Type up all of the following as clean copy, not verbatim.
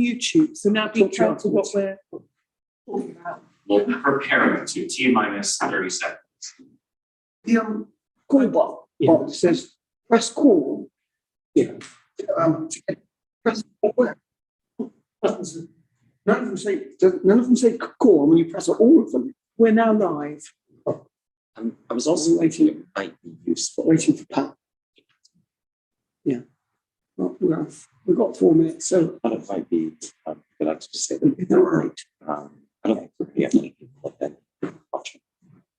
YouTube, so now detail to what we're talking about. We'll prepare it to T minus 30 seconds. The call box says press call. Yeah. Press call. None of them say call, and when you press all of them. We're now live. I was also waiting, it might be useful. Waiting for Pat. Yeah. Well, we've got 4 minutes, so. But it might be, good to say that they're right. I don't think we have many people that watching.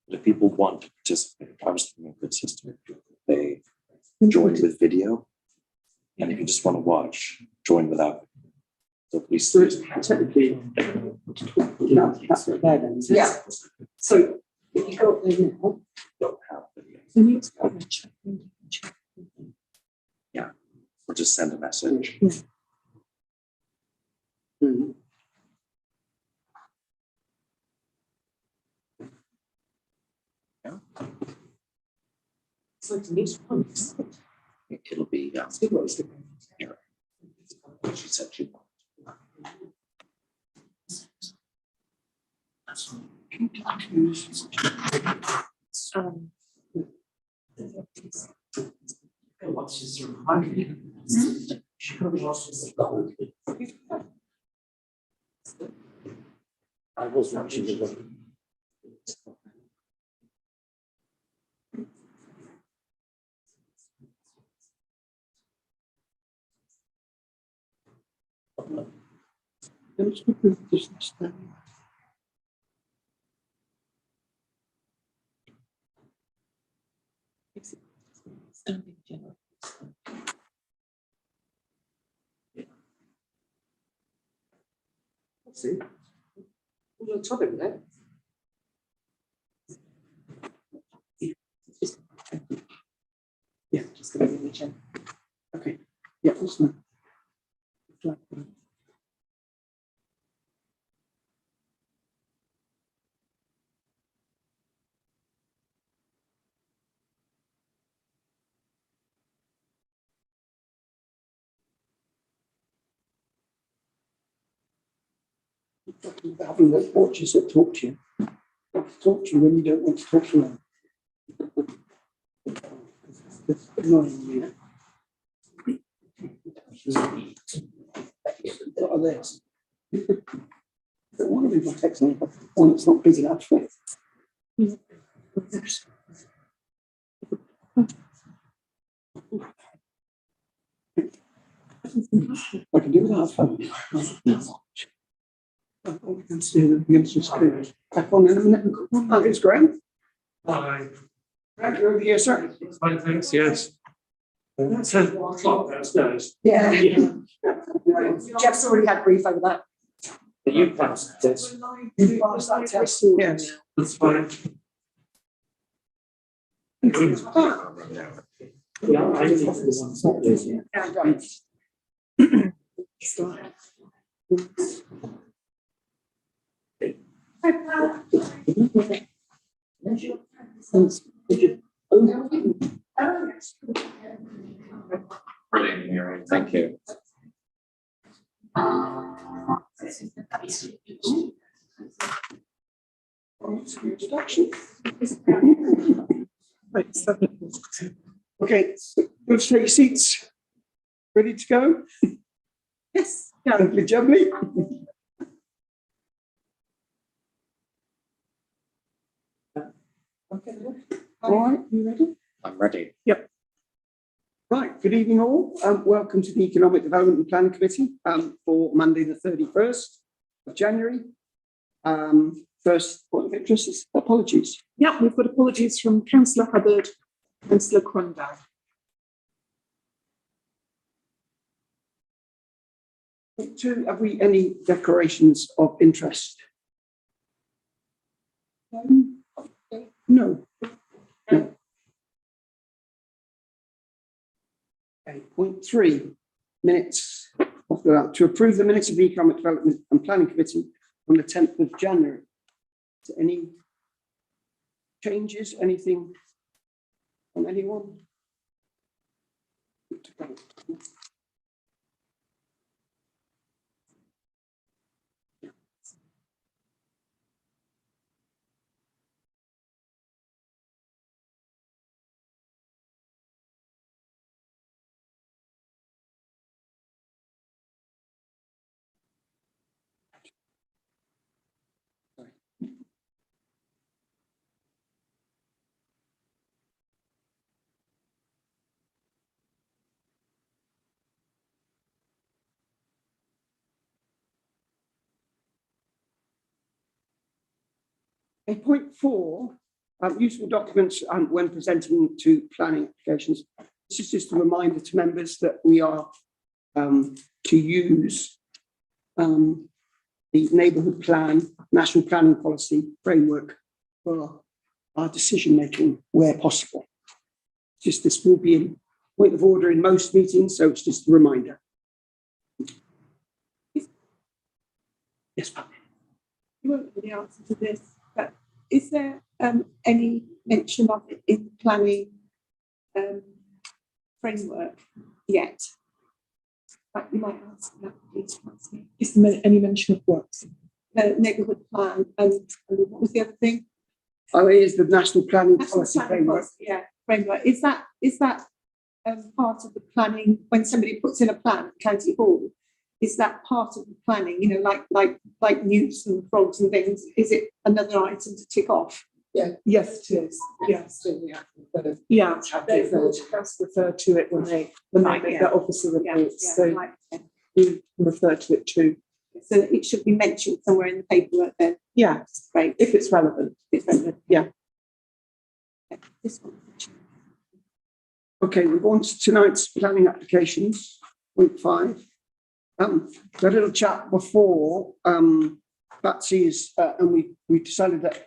But if people want to participate, I was thinking a good system. They join with video. And if you just want to watch, join without. So please. So it's technically. That's what they're then. Yeah. So if you go up there now. Don't have video. You need to go and check. Yeah. Or just send a message. Mm-hmm. Yeah. It's like the next one. It'll be, See what it's doing. here. She said she wanted. I was watching the Standing general. See? We're on top of it. Yeah, just going to be in the chair. Okay. Yeah, awesome. Having those watches that talk to you. Talk to you when you don't want to talk to them. It's annoying me. What are these? One of them text me, but one that's not big enough. I can do without a phone. We can see them. We can just crack on in a minute. Oh, it's Graham. Hi. Graham, you're over here, sir. Fine, thanks, yes. That's a clock downstairs. Yeah. Jeff's already had brief over that. You passed this. You passed that test. Yes. That's fine. Yeah, I think it's the one. Yeah, right. Brilliant, Mary. Thank you. Right, okay, so go to take your seats. Ready to go? Yes. Lovely, jubbly. Okay. All right, you ready? I'm ready. Yep. Right, good evening all. Welcome to the Economic Development and Planning Committee for Monday the 31st of January. First point of interest is apologies. Yeah, we've got apologies from Councillor Hubbard, Councillor Cronbach. Have we any declarations of interest? No. No. Okay, point 3, minutes of to approve the minutes of the Economic Development and Planning Committee on the 10th of January. Is there any changes, anything from anyone? Point 4, useful documents when presenting to planning applications. This is just a reminder to members that we are to use the neighbourhood plan, national planning policy framework for our decision making where possible. Just this will be in point of order in most meetings, so it's just a reminder. Yes, Pat. You won't know the answer to this, but is there any mention of it in the planning framework yet? But you might ask that, please. Is there any mention of what? The neighbourhood plan and what was the other thing? Oh, it is the national planning National policy planning framework. policy, yeah, framework. Is that part of the planning when somebody puts in a plan at County Hall? Is that part of the planning? You know, like newts and frogs and things. Is it another item to tick off? Yeah, yes, it is. Yes, yeah. They just refer to it when they Right, make yeah. their officer reports. So right. we refer to it too. So it should be mentioned somewhere in the paperwork then. Yeah, Great. if it's relevant. It's relevant. Yeah. This one. Okay, we're on to tonight's planning applications, point 5. We had a little chat before, Batsy's, and we decided that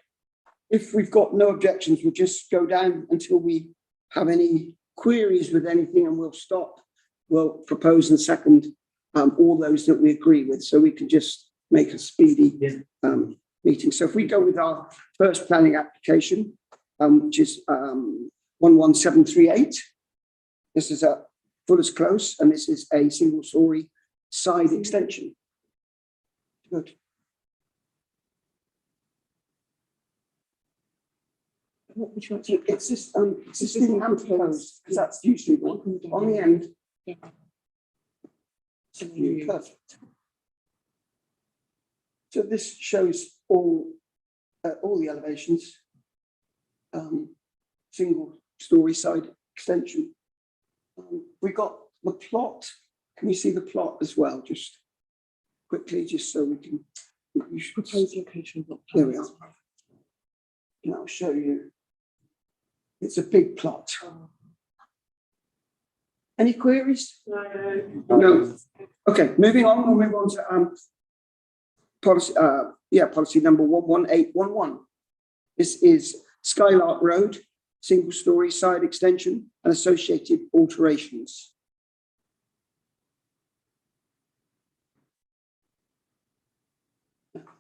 if we've got no objections, we'll just go down until we have any queries with anything and we'll stop. We'll propose and second all those that we agree with, so we can just make a speedy meeting. So if we go with our first planning application, which is 11738. This is a Fuller's Close, and this is a single story side extension. Good. What would you like to? It's just existing and proposed, because that's usually on the end. Perfect. So this shows all the elevations. Single story side extension. We got the plot. Can you see the plot as well? Just quickly, just so we can. You should Proposed location. Here we are. And I'll show you. It's a big plot. Any queries? No. Okay, moving on. We'll move on to policy. Policy number 11811. This is Skylark Road, single story side extension and associated alterations.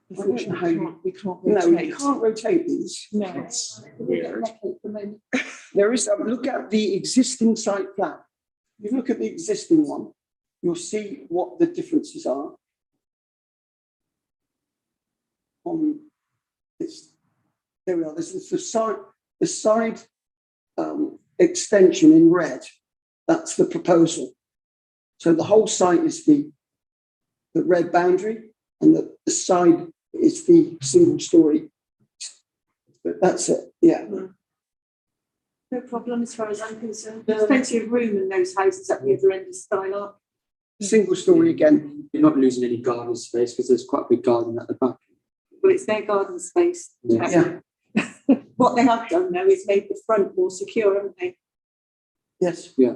Unfortunately, we can't No, rotate. you can't rotate these. No. There is, look at the existing site plan. You look at the existing one, you'll see what the differences are. On this, there we are. This is the side extension in red. That's the proposal. So the whole site is the red boundary, and the side is the single story. But that's it. Yeah. No problem as far as I'm concerned. There's plenty of room in those houses at the other end of Skylark. Single story again. You're not losing any garden space because there's quite a big garden at the back. Well, it's their garden space. Yeah. What they have done though is made the front more secure, haven't they? Yes. Yeah.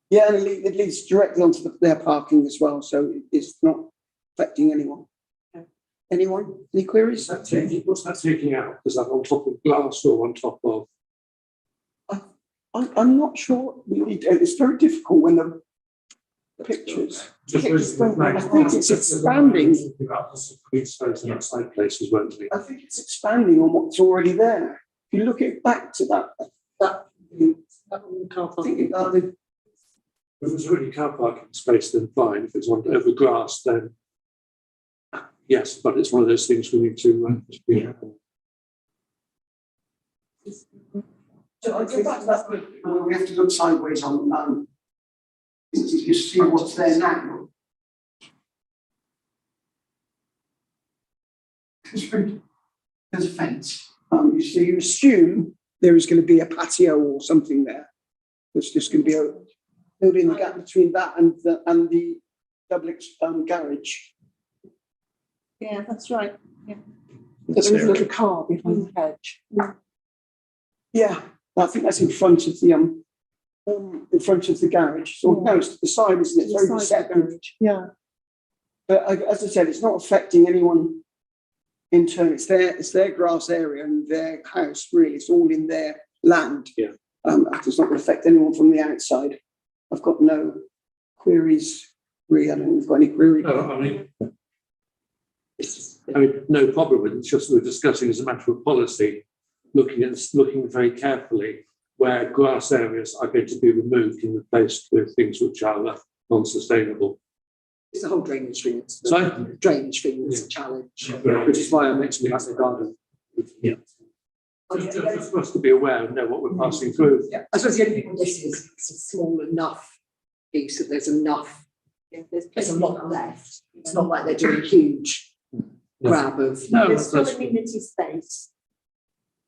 Yeah, and it leads directly onto their parking as well, so it's not affecting anyone. Anyone? Any queries? What's that taking out? Is that on top of glass or on top of? I'm not sure. It's very difficult when the pictures. I think it's expanding. About the green space and outside places, won't we? I think it's expanding on what's already there. If you look it back to that Car I park. think If there's already car parking space, then fine. If it's on over grass, then yes, but it's one of those things we need to. So I go back to that bit where we have to look sideways on you see what's there now. There's a fence. So you assume there is going to be a patio or something there. There's just going to be a building the gap between that and the double garage. Yeah, that's right. Yeah. But there is a little car behind the hedge. Yeah, I think that's in front of the, in front of the garage, so no, it's to the side, isn't it? It's very Side of the receptive. garage. Yeah. But as I said, it's not affecting anyone in turn. It's their grass area and their house, really. It's all in their land. Yeah. It's not going to affect anyone from the outside. I've got no queries, really. I don't think we've got any queries. No, I mean, no problem with it. It's just we're discussing as a matter of policy, looking very carefully where grass areas are going to be removed and replaced with things which are non-sustainable. It's the whole drainage thing. It's the Sorry? drainage thing that's a challenge. Which is why I mentioned the back garden. Yeah. Just for us to be aware and know what we're passing through. Yeah, I suppose the only thing with this is it's a small enough piece that there's enough, there's a lot left. It's not like they're doing a huge grab of. No, There's still that's, amenity space.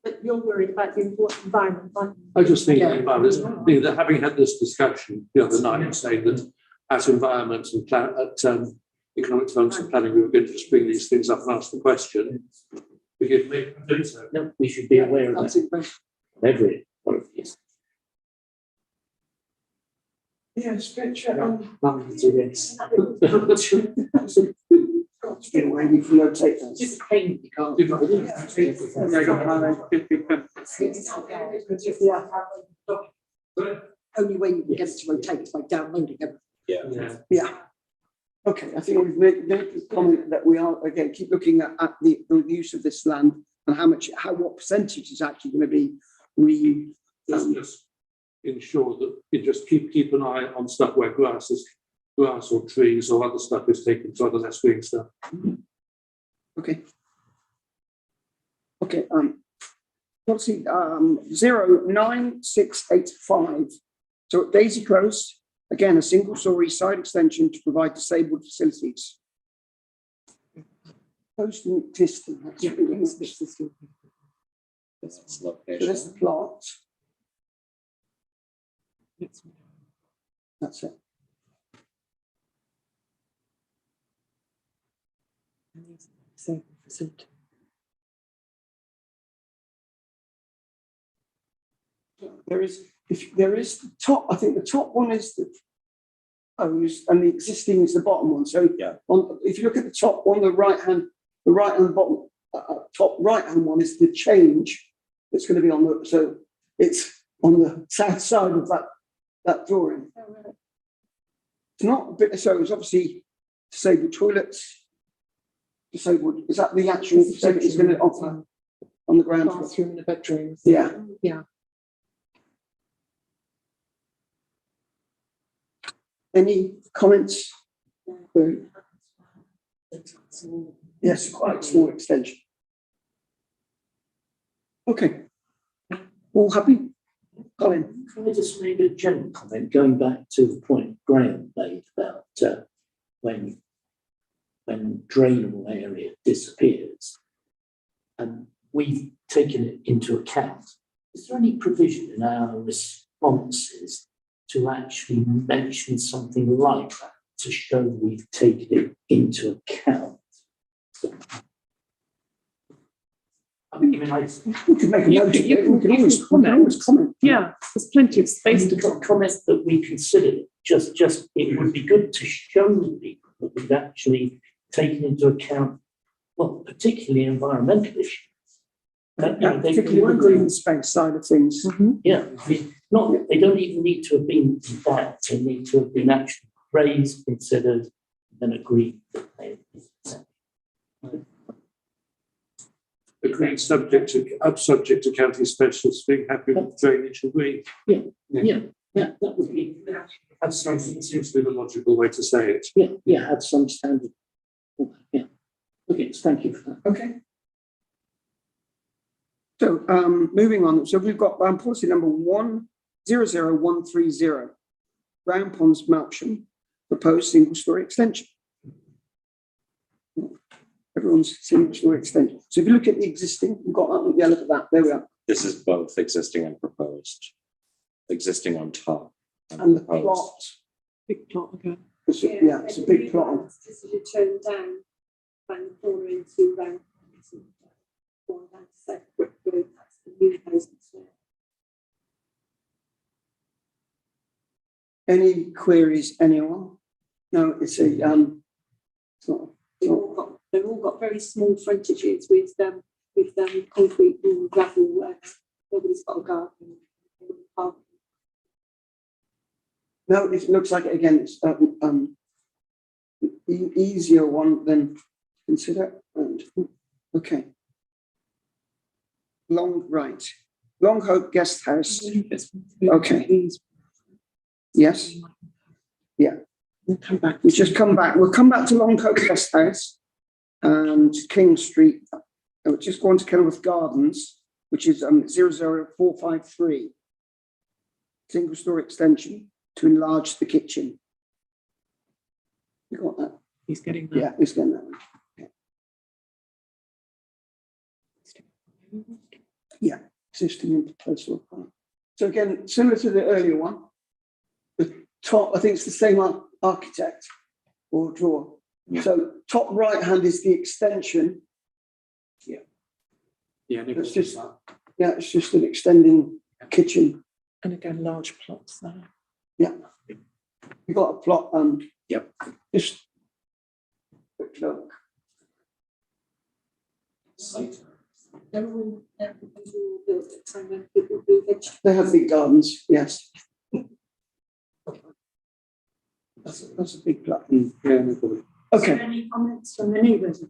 But you're worried about the environment, aren't you? I just think Yeah. about this, being that having had this discussion the other night, saying that at environment and economic development and planning, we were going to just bring these things up and ask the question. Forgive me, I think so. No, we should be aware of That's that, it, both. every one of these. Yes, picture. It's a risk. Get away, we can rotate those. Just pain, you can't. Only way you can get it to rotate is by downloading everything. Yeah. Yeah. Okay, I think we've made the comment that we are, again, keep looking at the use of this land and what percentage is actually going to be reused. Just ensure that you just keep an eye on stuff where grass or trees or other stuff is taken to other less green stuff. Okay. Okay, policy 09685. So at Daisy Close, again, a single-story side extension to provide disabled facilities. Post and existing. That's Yeah, really it's nice. this one. It's So location. that's the plot. That's it. So, facility. There is the top, I think the top one is the proposed and the existing is the bottom one. So Yeah. if you look at the top one, the right hand bottom, top right hand one is the change that's going to be on the, so it's on the south side of that drawing. It's not a bit, so it's obviously disabled toilets, disabled, is that the actual facility is going to offer on the ground? floor? Bathroom and a bedroom. Yeah. Yeah. Any comments? Yes, quite a small extension. Okay. All happy? Colin? Can I just make a general comment, going back to the point Graham made about when drainable area disappears, and we've taken it into account. Is there any provision in our responses to actually mention something like that to show we've taken it into account? I mean, We could make a note of it. We could always comment. Yeah, there's plenty of space based to on comments that we considered it, just it would be good to show people that we've actually taken into account, well, particularly environmental issues. That, you know, they Particularly the can- green space side of things. Yeah, they don't even need to have been that, they need to have been actually raised, considered, and agreed that they. Agreed, subject to county specialists being happy with drainage and green. Yeah, that would be, have some, Seems to be the logical way to say it. yeah, have some standard. Yeah, okay, thank you for that. Okay. So moving on, so we've got policy number 100130, Brown Ponds Melksham, proposed single-story extension. Everyone's single-story extension. So if you look at the existing, we've got that, yeah, look at that, there we are. This is both existing and proposed. Existing on top. And the proposed. plot, big plot again. yeah, it's a big plot. Just as you turn down the corner into round. Going down to South Brook Road, that's the new housing estate. Any queries, anyone? No, it's a, it's not, They've all got very small frontages with concrete and gravel where nobody's got a garden. no, it looks like, again, it's, easier one than consider, and, okay. Long Hope Guest House, okay. Yes, We'll come back. we just come back, we'll come back to Long Hope Guest House and King Street. We'll just go on to Kenilworth Gardens, which is 00453. Single story extension to enlarge the kitchen. You got that? He's getting that. Yeah, it's getting that. Okay. Yeah, existing and proposed requirement. So again, similar to the earlier one, the top, I think it's the same architect or drawer. Yeah. So top right hand is the extension. Yeah, It's just, yeah, it's just an extending kitchen. And again, large plots there. You've got a plot, Yep. just quick look. They're all built at the time when people do vegetables. They have big gardens, yes. That's a big plot. Yeah, no problem. Okay, Any comments from the neighbours?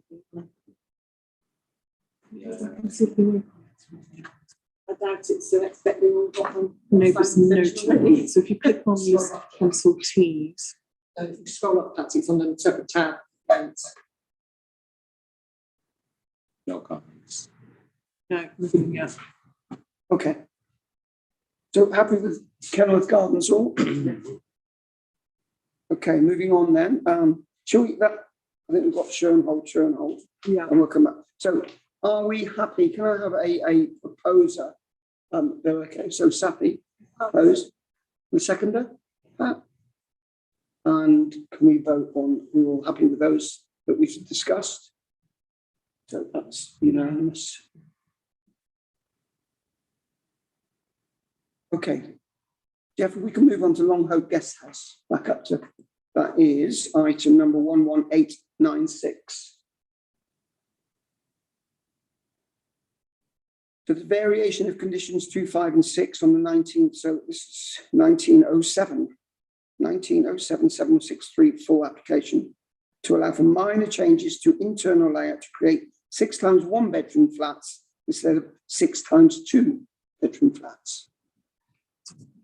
I doubt it, so expect they all got them. No, there's no trade. So if you click on these council T's, If you scroll up, Patsy, it's on the separate tab. No comments. no, nothing yet. okay. So happy with Kenilworth Gardens all? Okay, moving on then. Shall we, I think we've got Schoenhold, Yeah. and we'll come back. So are we happy? Can I have a proposer? They're okay, so Sappy, proposed. The seconder? Pat? And can we vote on, we're all happy with those that we've discussed? So that's unanimous. Okay. Jeff, we can move on to Long Hope Guest House, back up to, that is item number 11896. So the variation of conditions 2, 5 and 6 on the 19th, so this is 1907 763 full application to allow for minor changes to internal layout to create 6 times 1 bedroom flats instead of 6 times 2 bedroom flats.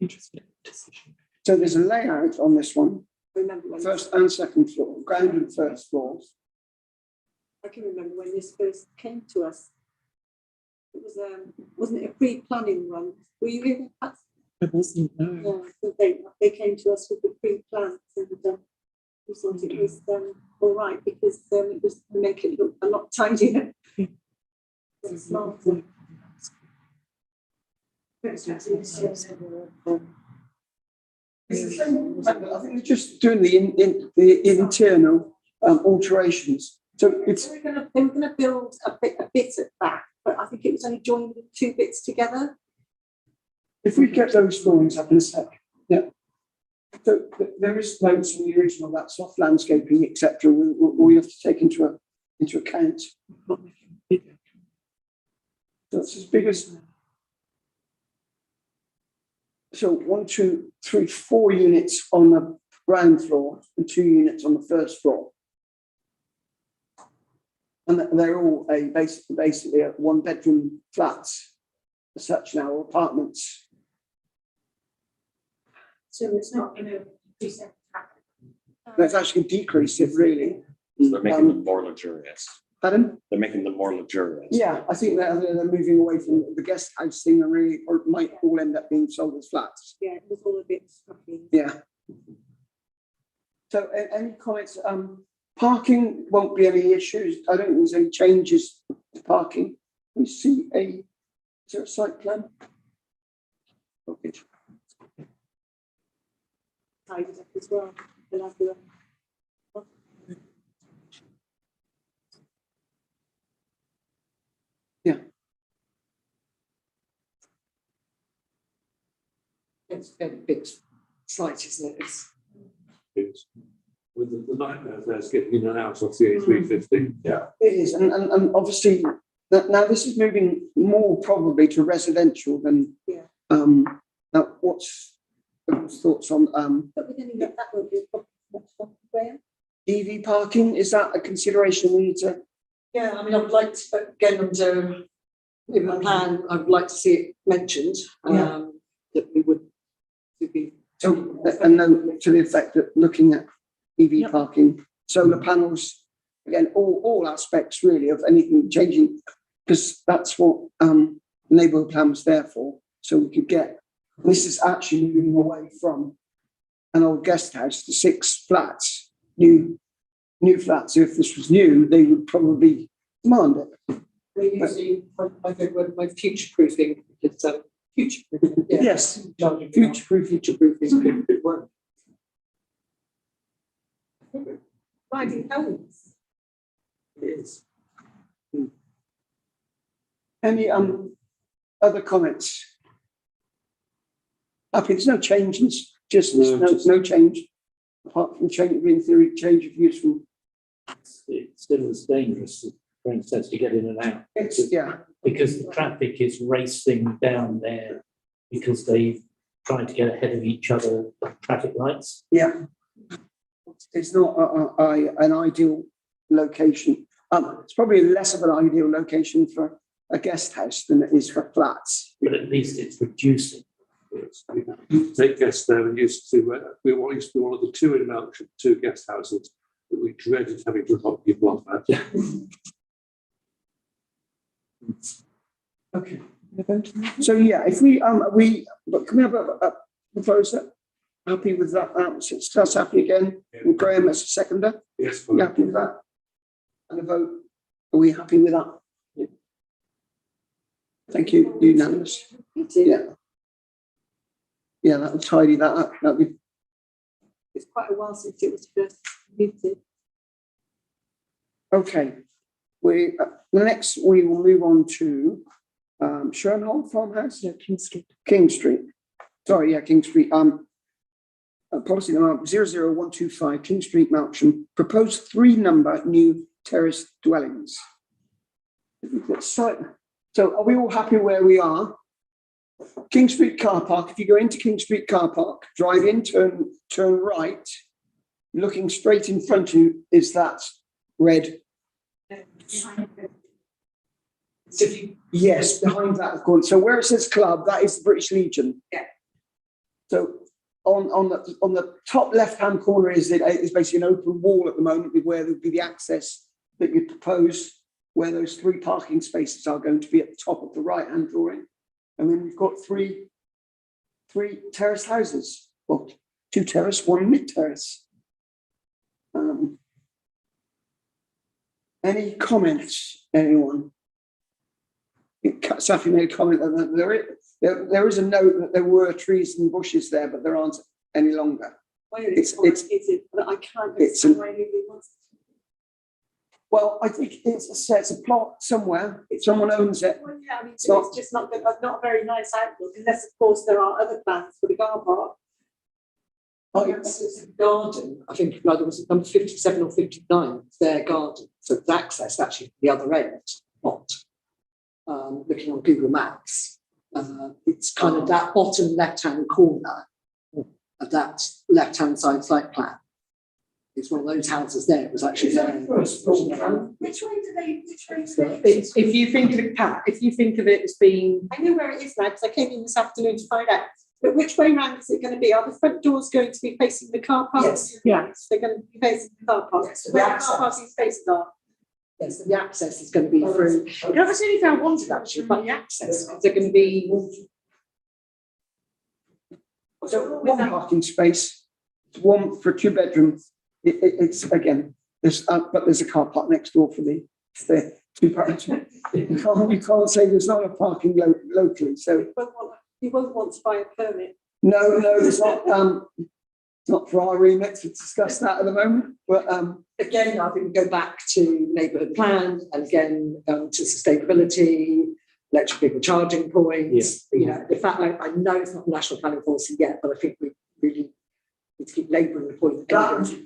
Interesting decision. So there's a layout on this one, Remember when, first and second floor, ground and first floors. I can remember when this first came to us. It was, wasn't it a pre-planning run? Were you here? Pat? I wasn't, no. Yeah, so they came to us with the pre-plans and we thought it was all right because it was to make it look a lot tidier. And smarter. I think they're just doing the internal alterations. So it's, They were gonna build a bit at back, but I think it was only joined the 2 bits together. if we get those drawings up in a sec, yeah. So there is notes from the original, that soft landscaping, etc. We have to take into account. So it's as big as. So 1, 2, 3, 4 units on the ground floor and 2 units on the first floor. And they're all basically a 1 bedroom flats as such now, or apartments. So it's not going to increase their traffic. That's actually decreased it really. They're making them more luxurious. Pardon? They're making them more luxurious. Yeah, I think they're moving away from the guest house thing and really, or it might all end up being sold as flats. Yeah, it was all a bit scruffy. Yeah. So any comments? Parking won't be any issues. I don't think there's any changes to parking. We see is there a site plan? Okay. Tidied up as well. They'll have the- Yeah. It's a bit slight, isn't it? It's with the nightmare there's getting in and out of the A350. Yeah. It is, and obviously, now this is moving more probably to residential than. Yeah. Now, what's everyone's thoughts on, But we didn't get that will be a problem, Graham. EV parking? Is that a consideration we need to? Yeah, I mean, I would like to, again, under in the plan, I would like to see it mentioned, that we would be. So, a note to the effect that looking at EV parking, solar panels, again, all aspects really of anything changing, because that's what the neighbourhood plan was there for. So we could get, this is actually moving away from an old guest house to 6 flats, new flats. If this was new, they would probably demand it. We usually, I think, we're future proofing, it's future proofing. Yes, future-proof. Good work. Riding homes. It is. Any other comments? Happy, there's no change, it's just no change. Apart from change, in theory, change of use from, It's still as dangerous, as Frank says, to get in and out. yeah, Because the traffic is racing down there because they've tried to get ahead of each other at traffic lights. yeah. It's not an ideal location. It's probably less of an ideal location for a guest house than it is for flats. But at least it's reducing. We take guests there and used to, we used to be one of the 2 in Melksham, 2 guest houses that we dreaded having to lock people off at. Okay. So yeah, if but can we have a proposer? Happy with that? That's happy again. And Graham as a seconder. Yes. You happy with that? And a vote? Are we happy with that? Yeah. Thank you. Unanimous. Yeah. Yeah, that'll tidy that up. That'll be. It's quite a while since it was first muted. Okay. The next we will move on to Sherman Farmhouse. No, King Street. King Street. Sorry, yeah, King Street. Policy number 00125, King Street, Melksham. Proposed 3-number new terrace dwellings. So are we all happy where we are? King Street car park. If you go into King Street car park, drive in, turn right, looking straight in front of you is that red. Yes, behind that, of course. So where it says club, that is the British Legion. Yeah. So on the top left-hand corner is basically an open wall at the moment with where there would be the access that you propose, where those 3 parking spaces are going to be at the top of the right-hand drawing. And then we've got three terraced houses. Well, 2 terrace, 1 mid-terrace. Any comments, anyone? Safi made a comment that there is a note that there were trees and bushes there, but there aren't any longer. It's But I can't it's understand why anybody wants it. well, I think it's a plot somewhere. If someone owns it, Well, yeah, I mean, So- it's just not a very nice outlook, unless of course there are other plans for the car park. It's a garden, I think, like, it was number 57 or 59, it's their garden, so it's access actually to the other end, not looking on Google Maps. It's kind of that bottom left-hand corner of that left-hand side site plan. It's one of those houses there, it was actually there. Which way do they? If you think of it, Pat, if you think of it as being, I know where it is now, because I came in this afternoon to find out. But which way round is it going to be? Are the front doors going to be facing the car park? Yes. Yeah. They're going to be facing the car park. Yes, Where the the car parking spaces are. yes, the access is going to be through. You know, that's the only thing I wanted actually, but the access, they're going to be. so 1 parking space, 1 for 2 bedrooms. It's again, but there's a car park next door for the 2 parents. You can't say there's not a parking locally. So You won't want to buy a permit. no, it's not. Not for our remit to discuss that at the moment. But Again, I think we go back to neighbourhood plan and again to sustainability. electric vehicle charging points. You know, in fact, I know it's not national planning policy yet, but I think we really need to keep labouring the point that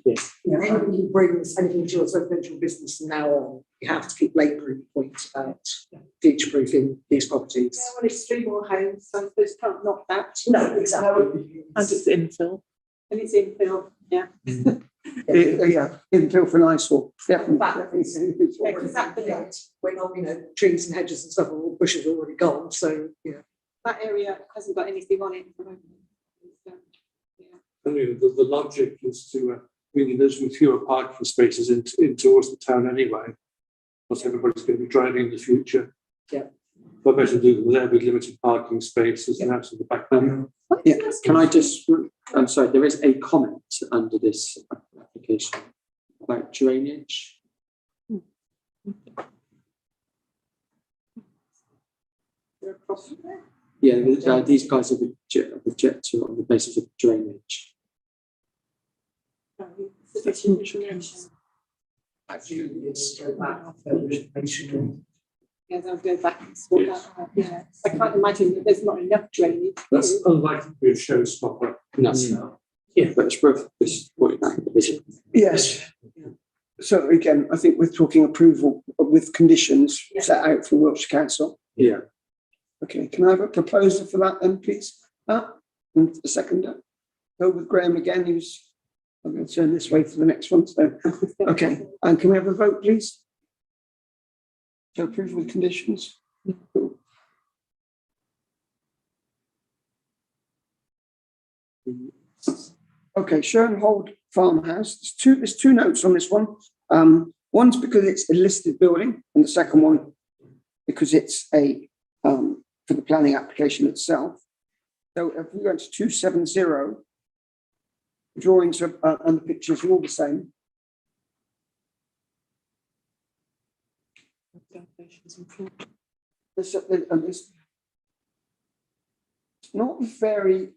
anything who brings anything to your residential business from now on, you have to keep labouring the point about future proofing these properties. Yeah, well, it's 3 more homes, so I suppose can't knock that. No, exactly. And it's infill. And it's infill, yeah. Yeah, infill for nice or definitely. Exactly. We're not, you know, trees and hedges and stuff, all bushes are already gone, so, yeah. That area hasn't got anything on it at the moment. I mean, the logic is to really there's fewer parking spaces in towards the town anyway. Because everybody's going to be driving in the future. Yeah. But better do them there with limited parking spaces and out to the back then. Yeah, can I just, I'm sorry, there is a comment under this application about drainage. Yeah, these guys have object to it on the basis of drainage. Actually, it's go back. Yeah, they'll go back and sort that out, yeah. I can't imagine that there's not enough drainage. That's unlikely to be a showstopper. No. Yeah, but it's worth this point out. Yes. So again, I think we're talking approval with conditions set out for Wiltshire Council. Yeah. Okay, can I have a proposal for that then, please? And a seconder. Go with Graham again, I'm going to turn this way for the next one, so, okay. And can we have a vote, please? To approve with conditions? Okay, Sherwood Farmhouse, there's two notes on this one. One's because it's a listed building, and the second one because it's a for the planning application itself. So if we go to 270, drawings and the pictures are all the same. It's not very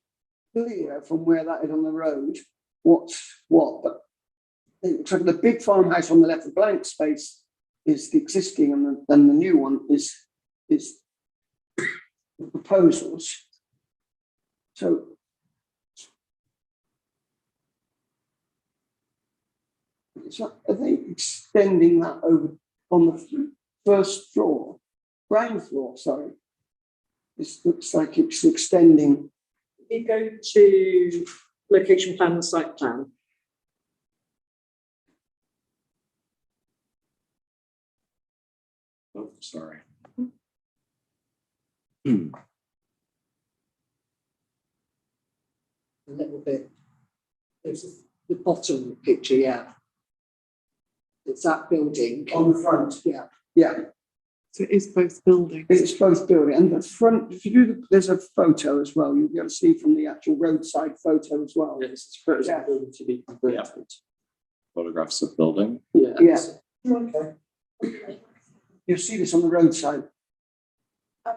clear from where that is on the road what's what, but it looks like the big farmhouse on the left, the blank space is the existing, and the new one is the proposals. So are they extending that over on the first floor, ground floor? Sorry, this looks like it's extending. You go to location plan and site plan. Oh, sorry. A little bit. There's the bottom picture, yeah. It's that building. On the front, Yeah. yeah. So it is both buildings. It's both building and the front. If you do, there's a photo as well. You'll be able to see from the actual roadside photo as well. Yes, it's photos Yeah. of the building to be converted. Photographs of building. Yeah. Yeah. Okay. You'll see this on the roadside. I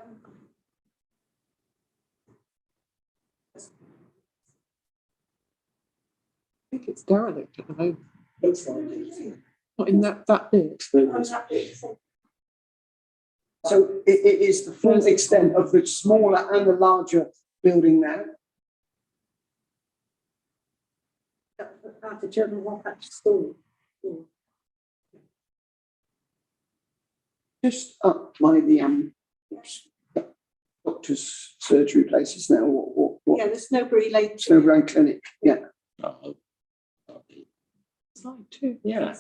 think it's derelict at the moment. Not in that bit. So it is the full extent of the smaller and the larger building now. The German one that's store. Just up by the doctor's surgery places now. What? Yeah, the Snowbury Lane. Snowground Clinic. Yeah. It's like two. Yeah.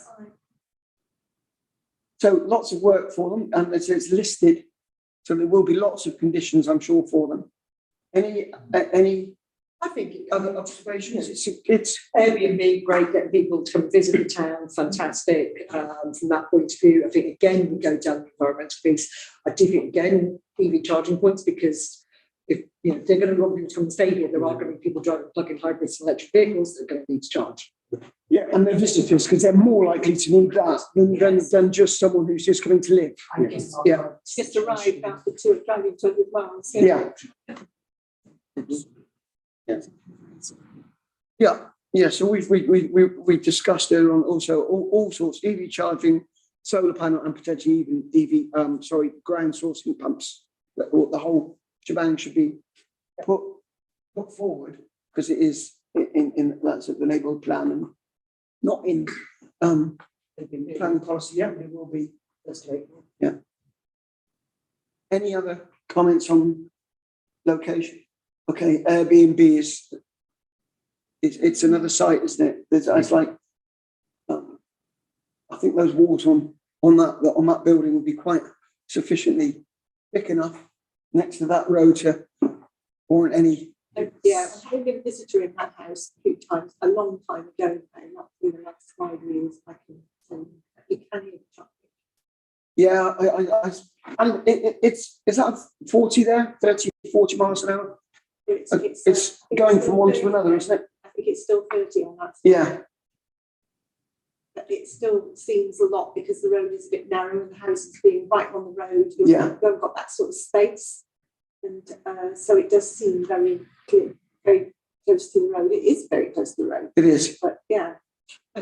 So lots of work for them, and it's listed. So there will be lots of conditions, I'm sure, for them. Any I think other observations? It's Airbnb, great, getting people to come visit the town, fantastic. From that point of view, I think again, we go down the environmental piece. I do think again, EV charging points, because if they're going to want people to come and stay here, there are going to be people driving plug-in hybrids and electric vehicles that are going to need to charge. yeah, and they're visitors because they're more likely to need that than just someone who's just coming to live. Yeah. Just arrived after driving 200 miles. Yeah. Yeah. So we've discussed earlier on also all sorts EV charging, solar panel, and potentially even EV ground sourcing pumps the whole shebang should be put forward, because it is in that's the neighbourhood plan and not in planning policy. Yeah, it will be. Yeah. Any other comments on location? Okay, Airbnb is it's another site, isn't it? It's like I think those walls on that building would be quite sufficiently thick enough next to that road to warrant any. Yeah, I've been a visitor in that house a few times, a long time ago, not in the last 5 years, I can tell you. You can hear the traffic. Yeah, and it's is that 40 there, 30, 40 miles an hour? It's going from one to another, isn't it? I think it's still 30 on that. Yeah. But it still seems a lot because the road is a bit narrow and the house is being right on the road. Yeah. You haven't got that sort of space. And so it does seem very clear, very close to the road. It is very close to the road. It is. But yeah.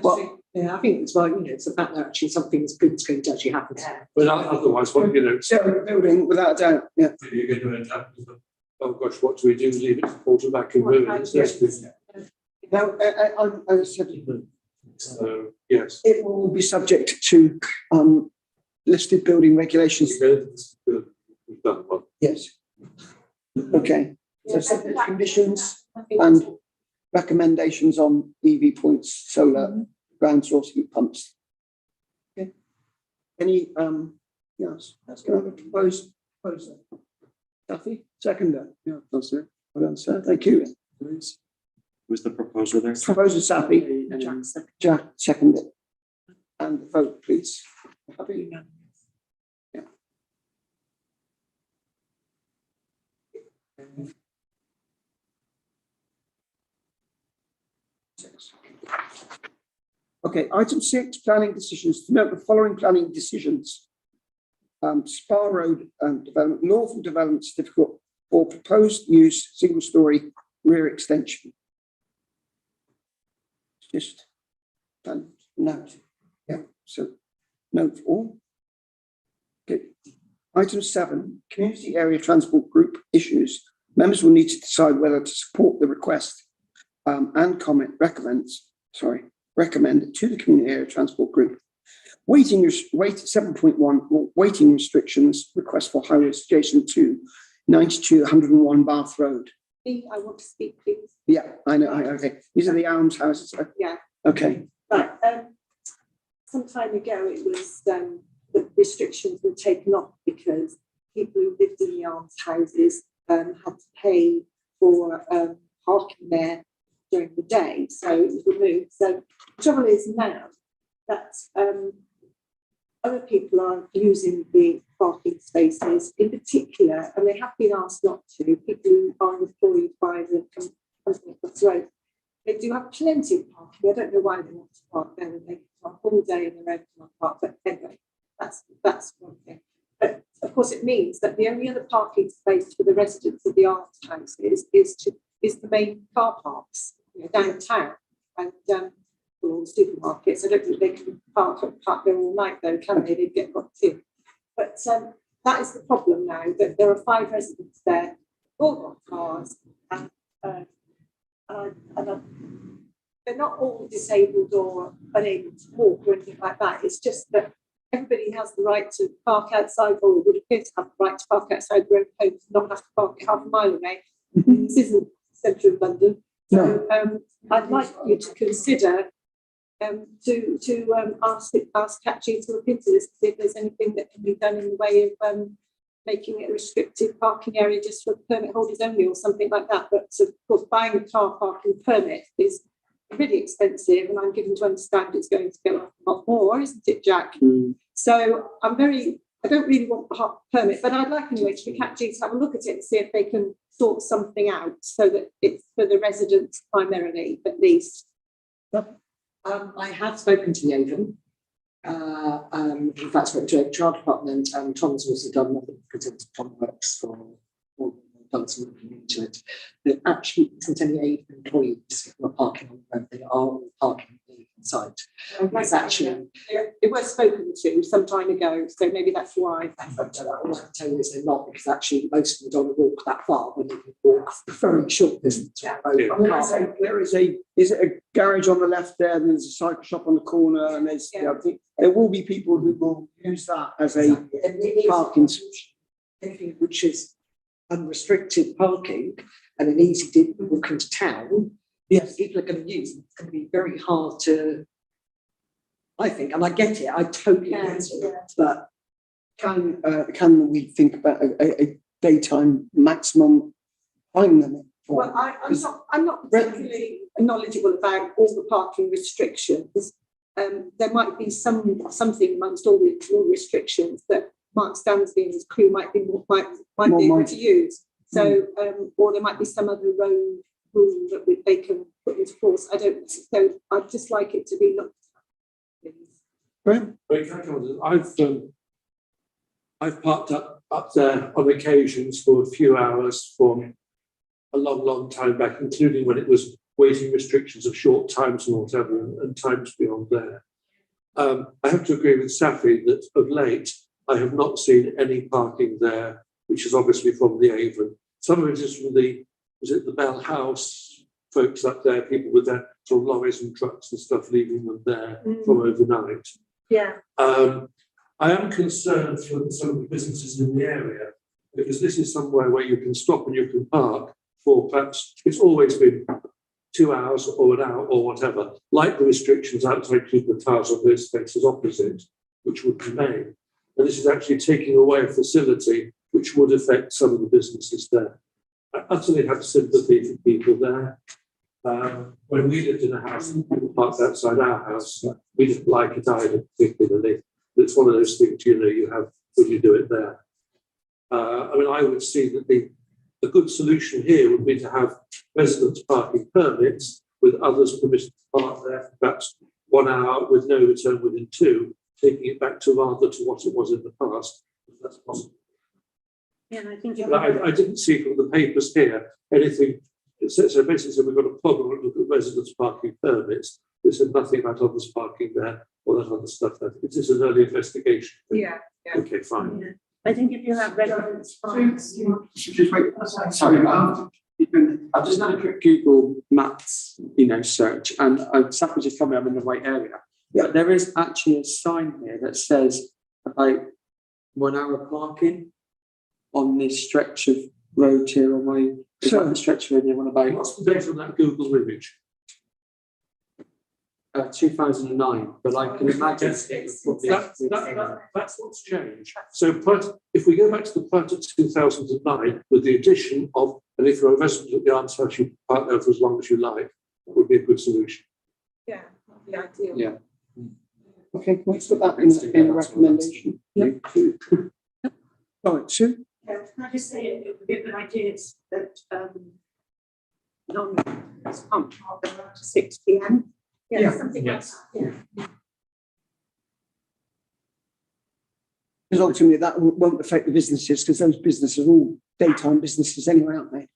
Well, Yeah, I think it's like, it's the fact that actually something's good is going to actually happen. But otherwise, what, Derelict building, without a doubt. Yeah. you're going to oh gosh, what do we do? Leave it to quarterback in ruins? Now, I said So, yes. it will be subject to listed building regulations. We've done one. Yes. Okay. So Yeah, subject that- conditions I think and that's all. recommendations on EV points, solar, ground source heat pumps. Okay. Any yes, that's going to have a proposer. Duffy, seconder. Yeah, that's it. Well done, sir. Thank you. Who's the proposer there? Proposer Sappy, Jack seconded. And the vote, please. Happy? Yeah. Okay, item 6, planning decisions. To note the following planning decisions. Spa Road development, lawful development certificate for proposed use, single story rear extension. Just note. Yeah, so note for all. Okay. Item 7, community area transport group issues. Members will need to decide whether to support the request and recommend to the community area transport group. Wait 7.1 waiting restrictions request for highways adjacent to 92 101 Bath Road. Me, I want to speak, please. Yeah, I know. Okay, these are the alms houses. Yeah. Okay. But some time ago, it was the restrictions were taken off because people who lived in the alms houses had to pay for parking there during the day, so it was removed. So the trouble is now that other people are using the parking spaces in particular, and they have been asked not to, people who are employed by the company across the road. They do have plenty of parking. I don't know why they want to park there when they can park all day in the road to park, but anyway, that's one thing. But of course it means that the only other parking space for the residents of the arts houses is the main car parks, downtown, and all the supermarkets. I don't think they can park there all night though, can they? They'd get locked in. But that is the problem now, that there are 5 residents there, all got cars, and they're not all disabled or unable to walk or anything like that. It's just that everybody has the right to park outside, or would appear to have the right to park outside their own homes, not have to park half a mile away. This isn't centre of London. So I'd like you to consider ask Catchy to look into this, to see if there's anything that can be done in the way of making it a restricted parking area just for permit holders only or something like that. But of course, buying a car parking permit is really expensive, and I'm given to understand it's going to go up a lot more, isn't it, Jack? So I don't really want the permit, but I'd like anyway to Catchy to have a look at it and see if they can sort something out so that it's for the residents primarily, at least. I have spoken to the Avon. In fact, spoken to the HR department, and Tom's also done, because Tom works for, done some looking into it. There actually isn't any Avon employees who are parking on the road. They are all parking site. It's actually, It was spoken to some time ago, so maybe that's why. all I can tell you is they're not, because actually most of them don't walk that far, when they can walk a very short distance. Is it a garage on the left there, and there's a cycle shop on the corner, and there's, I think, there will be people who will use that as a parking. Anything which is unrestricted parking and an easy to walk into town, yes, people are going to use it. It's going to be very hard to, I think, and I get it, I totally get it, but Can we think about a daytime maximum time limit? Well, I'm not particularly knowledgeable about all the parking restrictions. There might be something amongst all the restrictions that Mark Stansby and his crew might be able to use. So, or there might be some other road rule that they can put into force. I don't. So I'd just like it to be looked at. Right. I've parked up there on occasions for a few hours for a long time back, including when it was waiting restrictions of short times and whatever, and times beyond there. I have to agree with Safi that of late, I have not seen any parking there, which is obviously from the Avon. Some of it is from the Bell House folks up there, people with their sort of lorries and trucks and stuff leaving them there from overnight. Yeah. I am concerned for some of the businesses in the area, because this is somewhere where you can stop and you can park for perhaps, it's always been 2 hours or an hour or whatever, like the restrictions outside Cooper Towers on those spaces opposite, which would remain. And this is actually taking away a facility which would affect some of the businesses there. I utterly have sympathy for people there. When we lived in a house and people parked outside our house, we didn't like it either particularly. It's one of those things, you have when you do it there. I would see that the good solution here would be to have residents parking permits with others permitted to park there for perhaps 1 hour with no return within 2, taking it back to rather to what it was in the past, if that's possible. Yeah, I think But I didn't see from the papers here anything. So basically, so we've got a problem when we look at residents parking permits. They said nothing about others parking there or that other stuff. It is an early investigation. Yeah. Okay, fine. Yeah. I think if you have residents. Just wait, sorry, I've just done a quick Google Maps, search, and Safi just told me I'm in the right area. Yeah. But there is actually a sign here that says about 1 hour parking on this stretch of road here on my the stretch of on about What's the date on that Google image? 2009, but I can imagine it would probably That's what's changed. So if we go back to the plan of 2009 with the addition of, and if you're a resident at the Arms House, you park there for as long as you like, that would be a good solution. Yeah, that'd be ideal. Yeah. Okay, let's put that in a recommendation. Right, Sue? Can I just say it would be a good idea that non-residents can't park there after 6 p.m. Yeah, something like that. Yeah. Because ultimately that won't affect the businesses, because those businesses are all daytime businesses anyway, aren't they?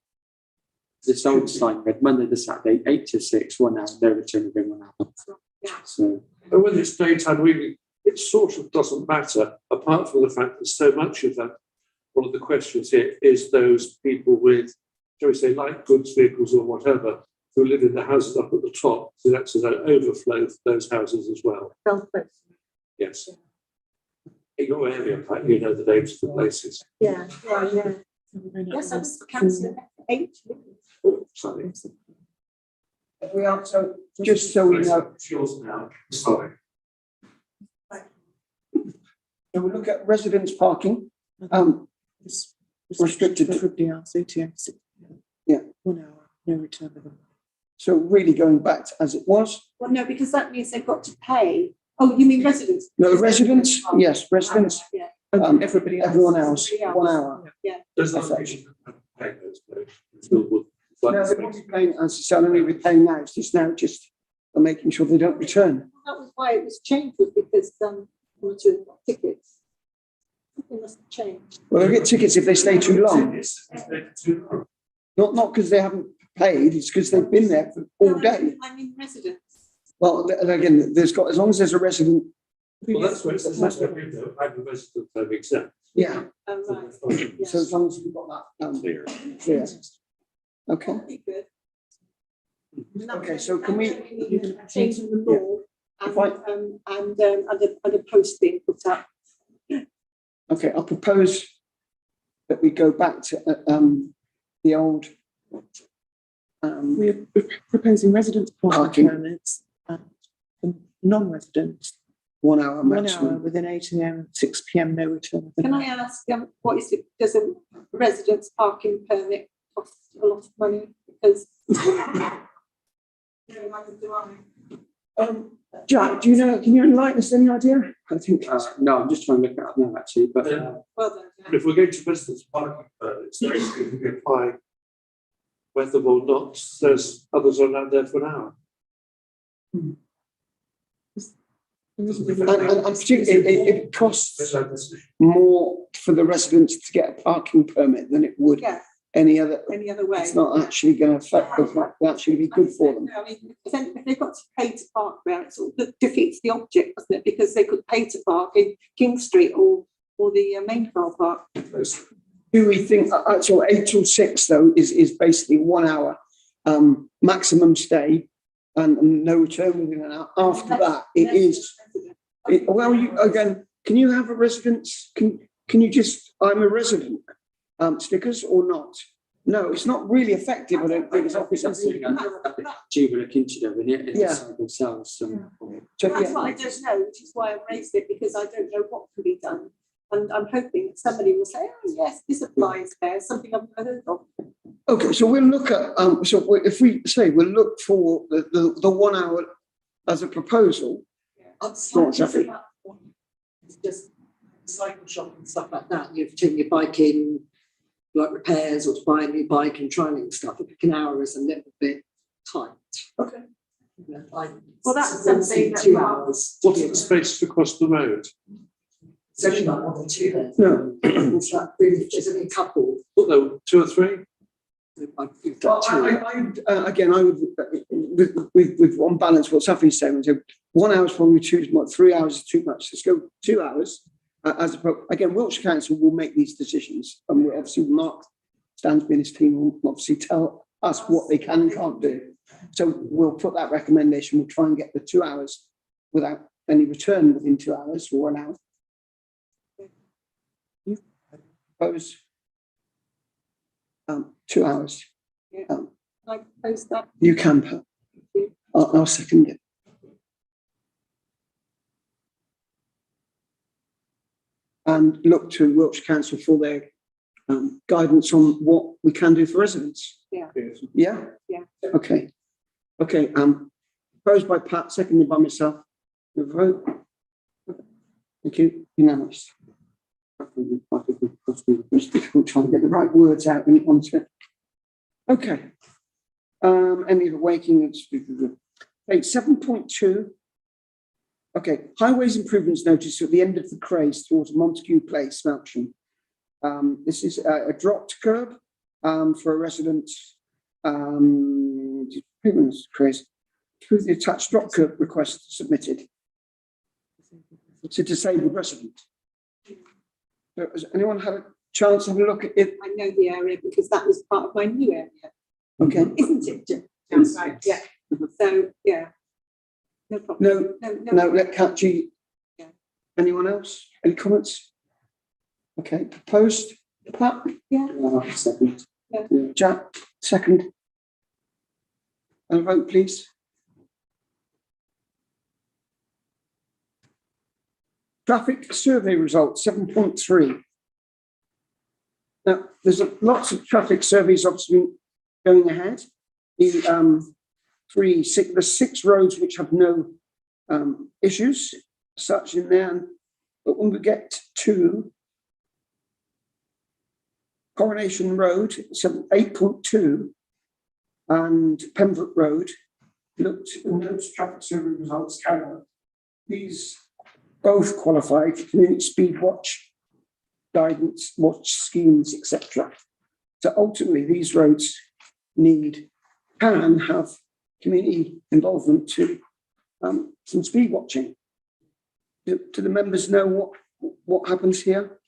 this old sign read Monday to Saturday, 8 to 6, 1 hour, no return within 1 hour. So And when it's daytime, really, it sort of doesn't matter, apart from the fact that so much of that, one of the questions here is those people with, shall we say, light goods vehicles or whatever, who live in the houses up at the top. So that's an overflow for those houses as well. Yes. In your area, Pat, you know the names of the places. Yeah, yeah. Yes, I was councillor 8. Oh, sorry. We are, so just so we know, It's yours now. Sorry. so we look at residents parking, restricted. Preferably RCTM. Yeah. 1 hour, no return of them. So really going back to as it was. Well, no, because that means they've got to pay. Oh, you mean residents? No, residents, yes, residents, Yeah. Everybody else. everyone else, 1 hour. There's That's nothing actually- pay those, but it still would. No, they won't be paying as a salary, we're paying now, it's just now just making sure they don't return. That was why it was changed, was because to tickets. Something must have changed. Well, they get tickets if they stay too long, Too long. not because they haven't paid, it's because they've been there for all day. I mean residents. Well, again, there's got, as long as there's a resident, Well, that's what we do. I have a resident of exempt. yeah, Right. so as long as we've got that, Clear. clear. Okay, That'd be good. Okay, so can we- Changing the law If I- and a post being put up. okay, I'll propose that we go back to, the old, We're proposing residence Parking. parking permits for non-residents, 1 hour 1 hour maximum. within 8 AM, 6 PM, no return. Can I ask, what is it, does a residence parking permit cost a lot of money? Because. Jack, do you know, can you enlighten us, any idea? I think, No, I'm just trying to look it up now, actually, but Well done. If we're going to residence parking permits, then we can apply whether or not there's others are allowed there for an hour. and particularly, it costs more for the residents to get a parking permit than it would Yeah, any other. any other way. It's not actually going to affect, it's not gonna actually be good for them. I mean, if they've got to pay to park there, it sort of defeats the object, doesn't it? Because they could pay to park in King Street or the main car park. Do we think, so 8 till 6 though, is basically 1 hour, maximum stay and no return within an hour. After that, it is, well, you, again, can you have a residence, can you just, I'm a resident, stickers or not? No, it's not really effective, I don't think, it's obviously. G will look into them, and Yeah. decide themselves. So, That's yeah. what I don't know, which is why I raised it, because I don't know what can be done. And I'm hoping that somebody will say, oh, yes, this applies there, something I've never heard of. Okay, so we'll look at, if we say, we'll look for the 1 hour as a proposal. Go on, Sophie. It's just cycle shop and stuff like that. You're taking your bike in, like repairs or to buy a new bike and trialing stuff. I think an hour is a little bit tight. Okay. Well, that's something that- 2 hours. What's the space across the road? It's only like 1 or 2 there. No. It's like really, there's only a couple. What, there were 2 or 3? I've moved Well, up to. again, I would, with on balance, what Sophie's saying, so 1 hour is probably too much, 3 hours is too much. Let's go 2 hours. Again, Wiltshire Council will make these decisions, and we'll obviously Mark Stansby and his team will obviously tell us what they can and can't do. So we'll put that recommendation. We'll try and get the 2 hours without any return within 2 hours or 1 hour. Propose 2 hours. I propose that. You can, Pat. I'll second it. And look to Wiltshire Council for their guidance on what we can do for residents. Yeah. Yeah? Yeah. Okay. Okay, proposed by Pat, seconded by myself. The vote. Thank you, unanimous. It's difficult trying to get the right words out when you want to. Okay. Any of the waking, okay, 7.2. Okay, highways improvements notice at the end of the Craze towards Montague Place, Melksham. This is a dropped curb for a resident. Improvements Craze through the attached drop curb request submitted. It's a disabled resident. So has anyone had a chance to have a look at it? I know the area because that was part of my new area, Okay. isn't it, Jim? That's right, yeah. So, yeah. No problem. No, let Catchy. Yeah. Anyone else? Any comments? Okay, proposed. Pat? Yeah. Second. Yeah. Jack, second. And a vote, please. Traffic survey results, 7.3. Now, there's lots of traffic surveys obviously going ahead. The the 6 roads which have no issues such in there. But when we get to Coronation Road, 8.2, and Pembroke Road, looked at those traffic survey results carried out. These both qualify for community speed watch, guidance, watch schemes, etc. So ultimately, these roads can have community involvement to some speed watching. Do the members know what happens here?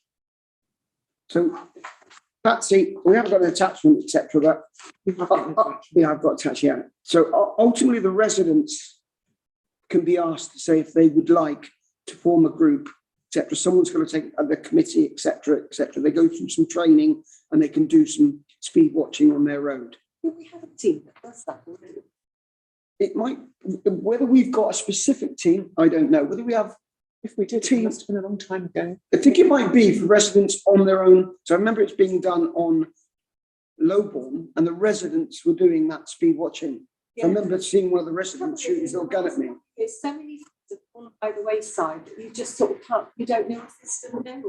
So, Patsy, we haven't got an attachment, etc., but yeah, I've got attached, yeah. So ultimately, the residents can be asked to say if they would like to form a group, etc. Someone's going to take the committee, etc., etc. They go through some training and they can do some speed watching on their road. Do we have a team that does that already? It might, whether we've got a specific team, I don't know. Whether we have, If we did, it Team- must have been a long time ago. I think it might be for residents on their own. So I remember it's being done on Lowbourne and the residents were doing that speed watching. I remember seeing one of the residents shoot his little gun at me. There's so many things that fall by the wayside that you just sort of can't, you don't know if they're still there.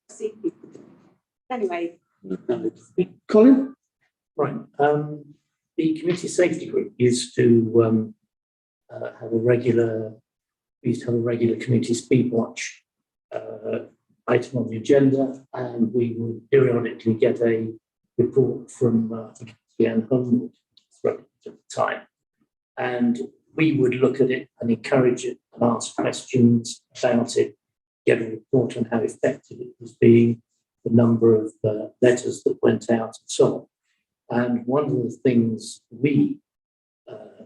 See people. Anyway, Colin? Right, the community safety group used to have a regular, we used to have a regular community speed watch item on the agenda, and we would periodically get a report from Leanne Homewood at the time. And we would look at it and encourage it and ask questions about it, get a report on how effective it was being, the number of letters that went out and so on. And one of the things we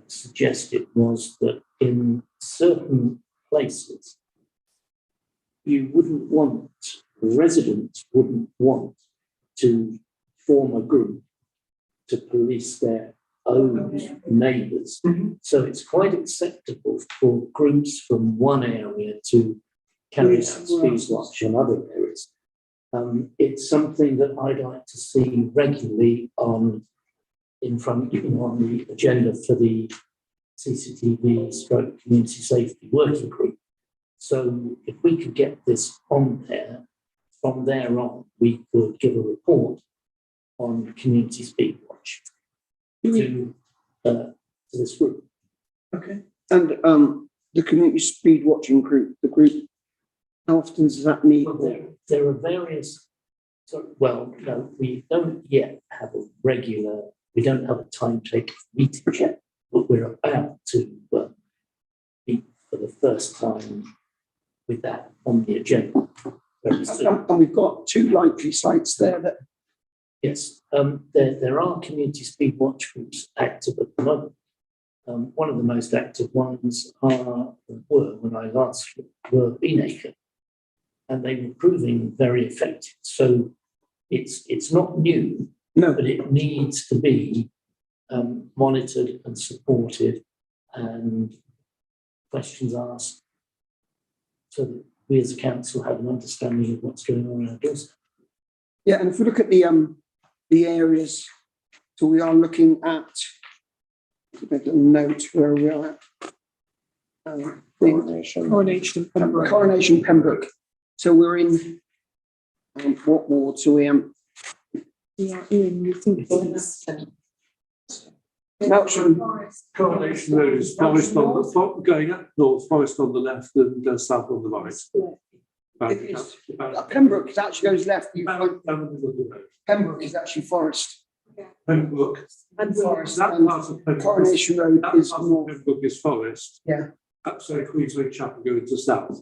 suggested was that in certain places, you wouldn't want, residents wouldn't want to form a group to police their own neighbours. So it's quite acceptable for groups from one area to carry out speed watch in other areas. It's something that I'd like to see regularly on the agenda for the CCTV stroke community safety working group. So if we could get this on there, from there on, we could give a report on community speed watch to this group. Okay. And the community speed watching group, the group, how often does that meet? Well, there are various, no, we don't yet have a regular, we don't have a timetable meeting yet, but we're about to meet for the first time with that on the agenda. Very soon. And we've got two likely sites there that. Yes, there are community speed watch groups active at the moment. One of the most active ones were, when I last were Beanacre, and they were proving very effective. So it's not new, No. but it needs to be monitored and supported and questions asked so that we as a council have an understanding of what's going on in our doorstep. Yeah, and if we look at the areas, so we are looking at, make a note where we are at. Coronation. Pembroke. Coronation Pembroke. So we're in what ward? So we We are in, we think it's Melksham. Coronation Road is Forest on the, going up north, Forest on the left and south on the right. It is. Pembroke actually goes left. Down the middle of the road. Pembroke is actually forest. Pembroke, And forest. that And part of Pembroke, Coronation Road that is part of north. Pembroke is forest. Yeah. Up to Queensway Chapel going to south.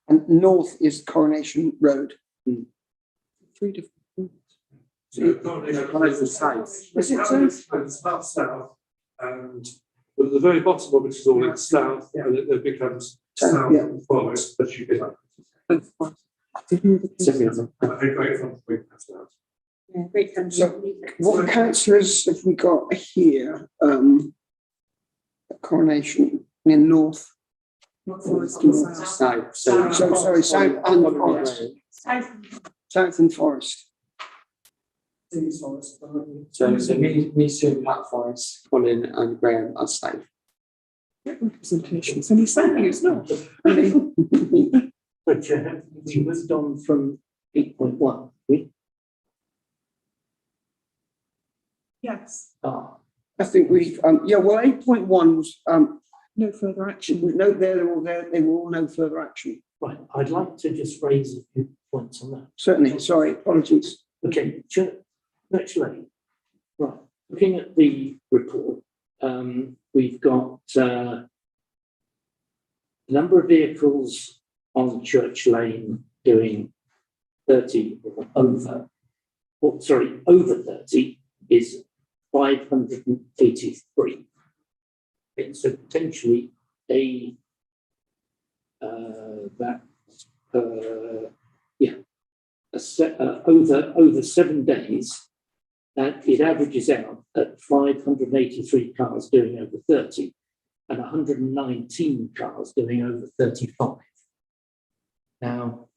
And north is Coronation Road. three different. So Coronation south. Is it so? South, and at the very bottom of it is all in south, and it becomes south Yeah. forest as you get up. Did you hear the- Right from the way past out. yeah, great country. So what councillors have we got here? Coronation in north. Forest and south. So sorry, south and forest. South and forest. So me, Sue, Pat Forest, Colin and Graham are safe. Representation, it's only saying it's not. But you moved on from 8.1, we Yes, are. I think we've, yeah, well, 8.1 was, no further action. no, they're all there, they were all no further action. Right, I'd like to just raise a few points on that. Certainly, sorry, apologies. Okay, Church Lane. Right, looking at the report, we've got the number of vehicles on Church Lane doing 30 or over, or sorry, over 30 is 583. So potentially over 7 days, that it averages out at 583 cars doing over 30 and 119 cars doing over 35. Now,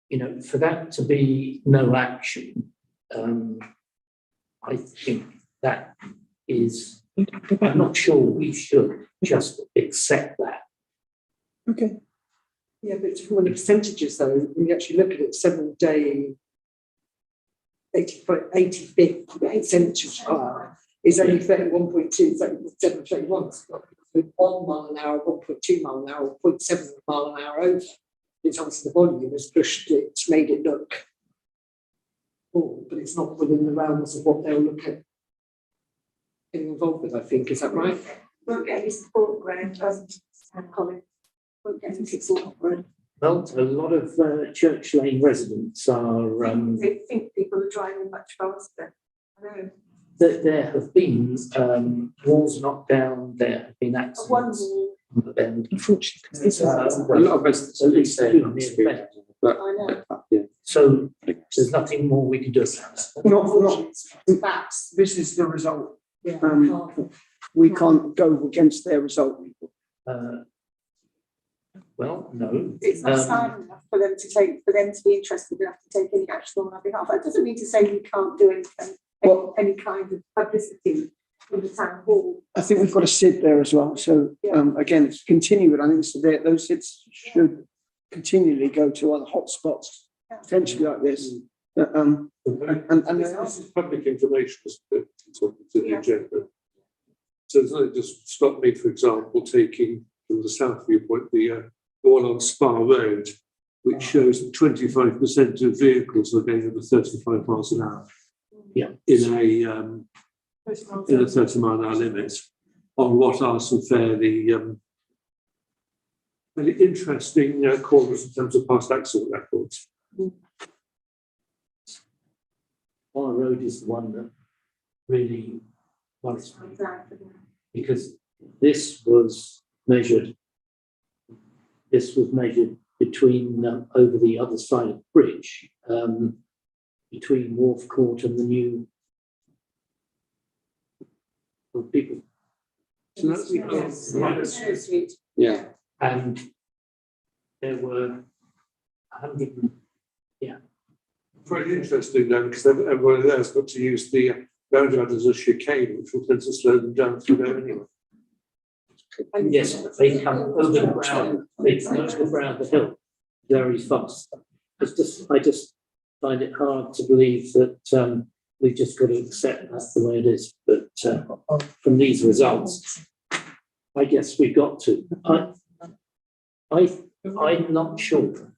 you know, for that to be no action, I think that is, I'm not sure we should just accept that. Okay. Yeah, but from the percentages though, when you actually look at it, 7 day, 85th percentage is only 31.2, it's only 7.31. So 1 mile an hour, 1.2 mile an hour, 0.7 mile an hour over. It's obviously the volume has pushed it, it's made it look full, but it's not within the realms of what they'll look at getting involved with, I think. Is that right? Won't get any support, Graham, doesn't Colin? Won't get any support, Graham. Well, a lot of Church Lane residents are, They think people are driving much faster. I know. there have been walls knocked down, there have been One accidents wall, on the bend. Unfortunately. A lot of residents At least say two not near to the be, bend. but I know. So there's nothing more we can do about that. Not, Facts. this is the result. Yeah. We can't go against their result. Well, no. It's not silent enough for them to be interested enough to take any action on our behalf. That doesn't mean to say we can't do anything, any kind of publicity in the town hall. I think we've got a SID there as well. So again, it's continuing. I think those SIDs should continually go to other hotspots, potentially like this. And this is public information, isn't it? It's on the agenda. So it's not just stop me, for example, taking from the south viewpoint the one on Spa Road, which shows that 25% of vehicles are going over 35 miles an hour. Yeah. In a 30 mile an hour limit on what are some fairly interesting corners in terms of past accident records. Our road is the one that really worries me, because this was measured between over the other side of the bridge, between Wharf Court and the new people. So that's yeah. And there were 100. very interesting though, because everyone there has got to use the roundabout as a chicane, which will tend to slow them down through there anyway. Yes, they come over the ground, they come over the hill very fast. I just find it hard to believe that we've just got to accept that's the way it is. But from these results, I guess we've got to. I'm not sure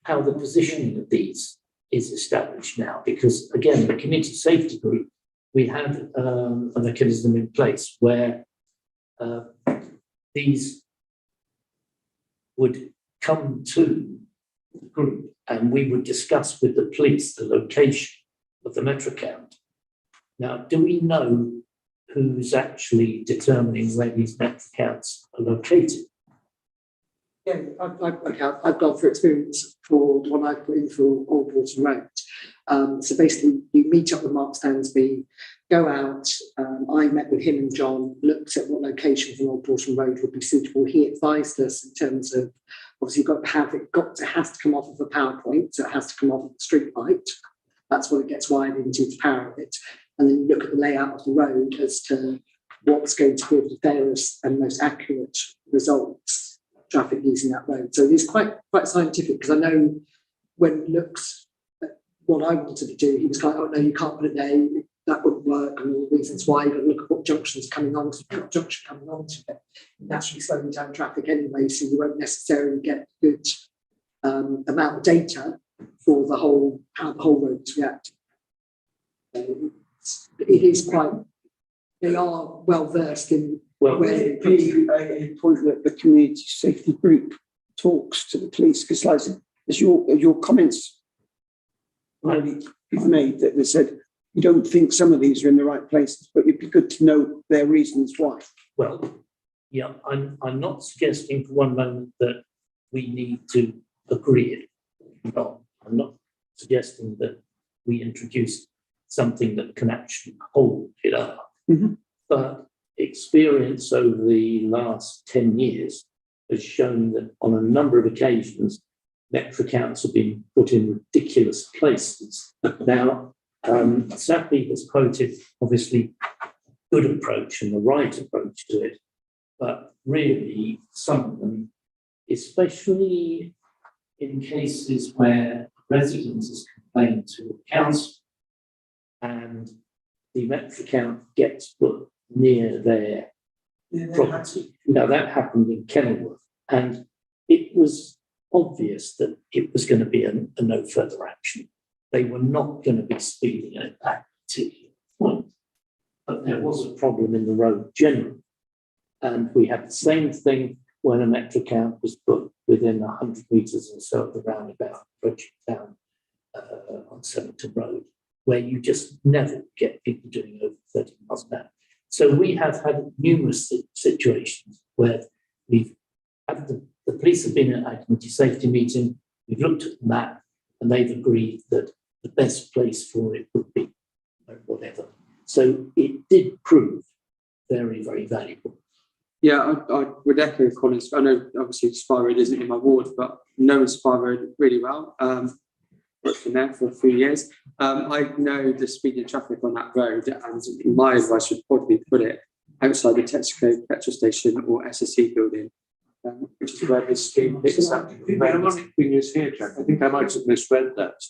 how the positioning of these is established now, because again, the community safety group, we have a mechanism in place where these would come to the group and we would discuss with the police the location of the metro count. Now, do we know who's actually determining where these metro counts are located? Yeah, I've gone through experience for the one I put in for Old Water Road. So basically, you meet up with Mark Stansby, go out. I met with him and John, looked at what location for Old Water Road would be suitable. He advised us in terms of obviously it has to come off of a power point, so it has to come off of the street light. That's what it gets wired into to power it. And then you look at the layout of the road as to what's going to give the fairest and most accurate results. Traffic using that road. So it's quite scientific, because I know when he looked at what I wanted to do, he was like, oh no, you can't put it there, that wouldn't work, and all the reasons why. You've got to look at what junction's coming on, because you've got a junction coming on to it, naturally slowing down traffic anyway, so you won't necessarily get a good amount of data for how the whole road's reacting. it is quite, they are well versed in Well, where. Would it be a point that the community safety group talks to the police? Because like, as your comments already you've made, that they said you don't think some of these are in the right places, but it'd be good to know their reasons why. well, yeah, I'm not suggesting for one moment that we need to agree it. No, I'm not suggesting that we introduce something that can actually hold it up. Mhm. But experience over the last 10 years has shown that on a number of occasions, Metro Council have been put in ridiculous places. Now, Sappy has quoted, obviously, good approach and the right approach to it, but really some of them, especially in cases where residents has complained to the council and the Metro Council gets put near their property. Now that happened in Kenilworth, and it was obvious that it was going to be a no further action. They were not going to be speeding at that particular point, but there was a problem in the road generally. And we had the same thing when a Metro Council was put within 100 metres or so of the roundabout approaching town on Sevington Road, where you just never get people doing over 30 miles an hour. So we have had numerous situations where we've had the police have been at our community safety meeting, we've looked at the map, and they've agreed that the best place for it would be whatever. So it did prove very, very valuable. Yeah, I would echo Colin's. I know obviously Spy Road isn't in my ward, but know Spy Road really well. Worked in there for a few years. I know the speed of traffic on that road, and my advice would probably put it outside the Texaco petrol station or SSE building, which is where the speed picks up. The ironic thing is here, Jack, I think I might have misread that.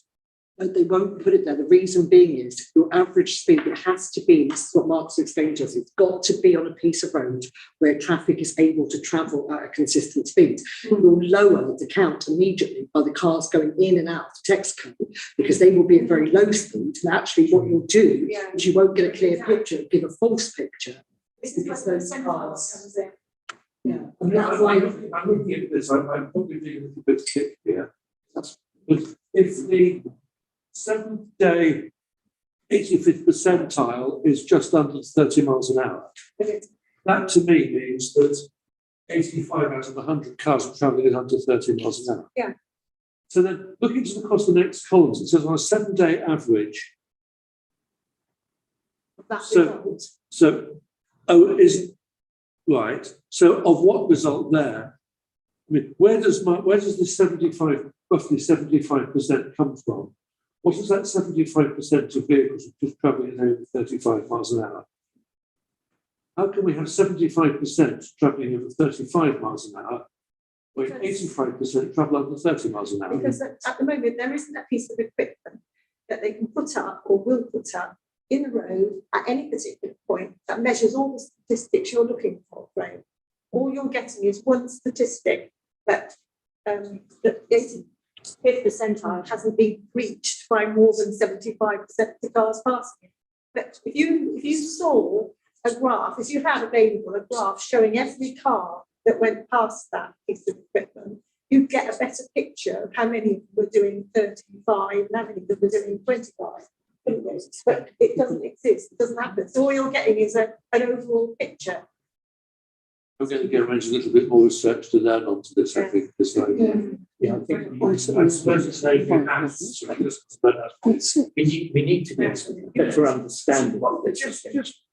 But they won't put it there. The reason being is your average speed, it has to be, this is what Mark's explained to us, it's got to be on a piece of road where traffic is able to travel at a consistent speed. You'll lower the count immediately by the cars going in and out of Texaco because they will be at very low speed. And actually what you'll do is you won't get a clear picture, give a false picture. Because those cars. Yeah. And that's why. I'm looking at this, I'm probably being a little bit thick here. But if the 7-day 85th percentile is just under 30 miles an hour, that to me means that 85 out of 100 cars are travelling at under 30 miles an hour. Yeah. So then looking to across the next columns, it says on a 7-day average. Is right. So of what result there? I mean, where does the roughly 75% come from? What is that 75% of vehicles just travelling at over 35 miles an hour? How can we have 75% travelling over 35 miles an hour, when 85% travel under 30 miles an hour? Because at the moment, there isn't a piece of equipment that they can put up or will put up in the road at any particular point that measures all the statistics you're looking for, right? All you're getting is one statistic that the 85th percentile hasn't been reached by more than 75% of the cars passing it. But if you saw a graph, if you had available a graph showing every car that went past that piece of equipment, you'd get a better picture of how many were doing 35 and how many were doing 25. But it doesn't exist, it doesn't happen. So all you're getting is an overall picture. I'm going to get arrange a little bit more research to learn onto this, I think, because Yeah, I think I suppose it's very we need to get some better understanding. Just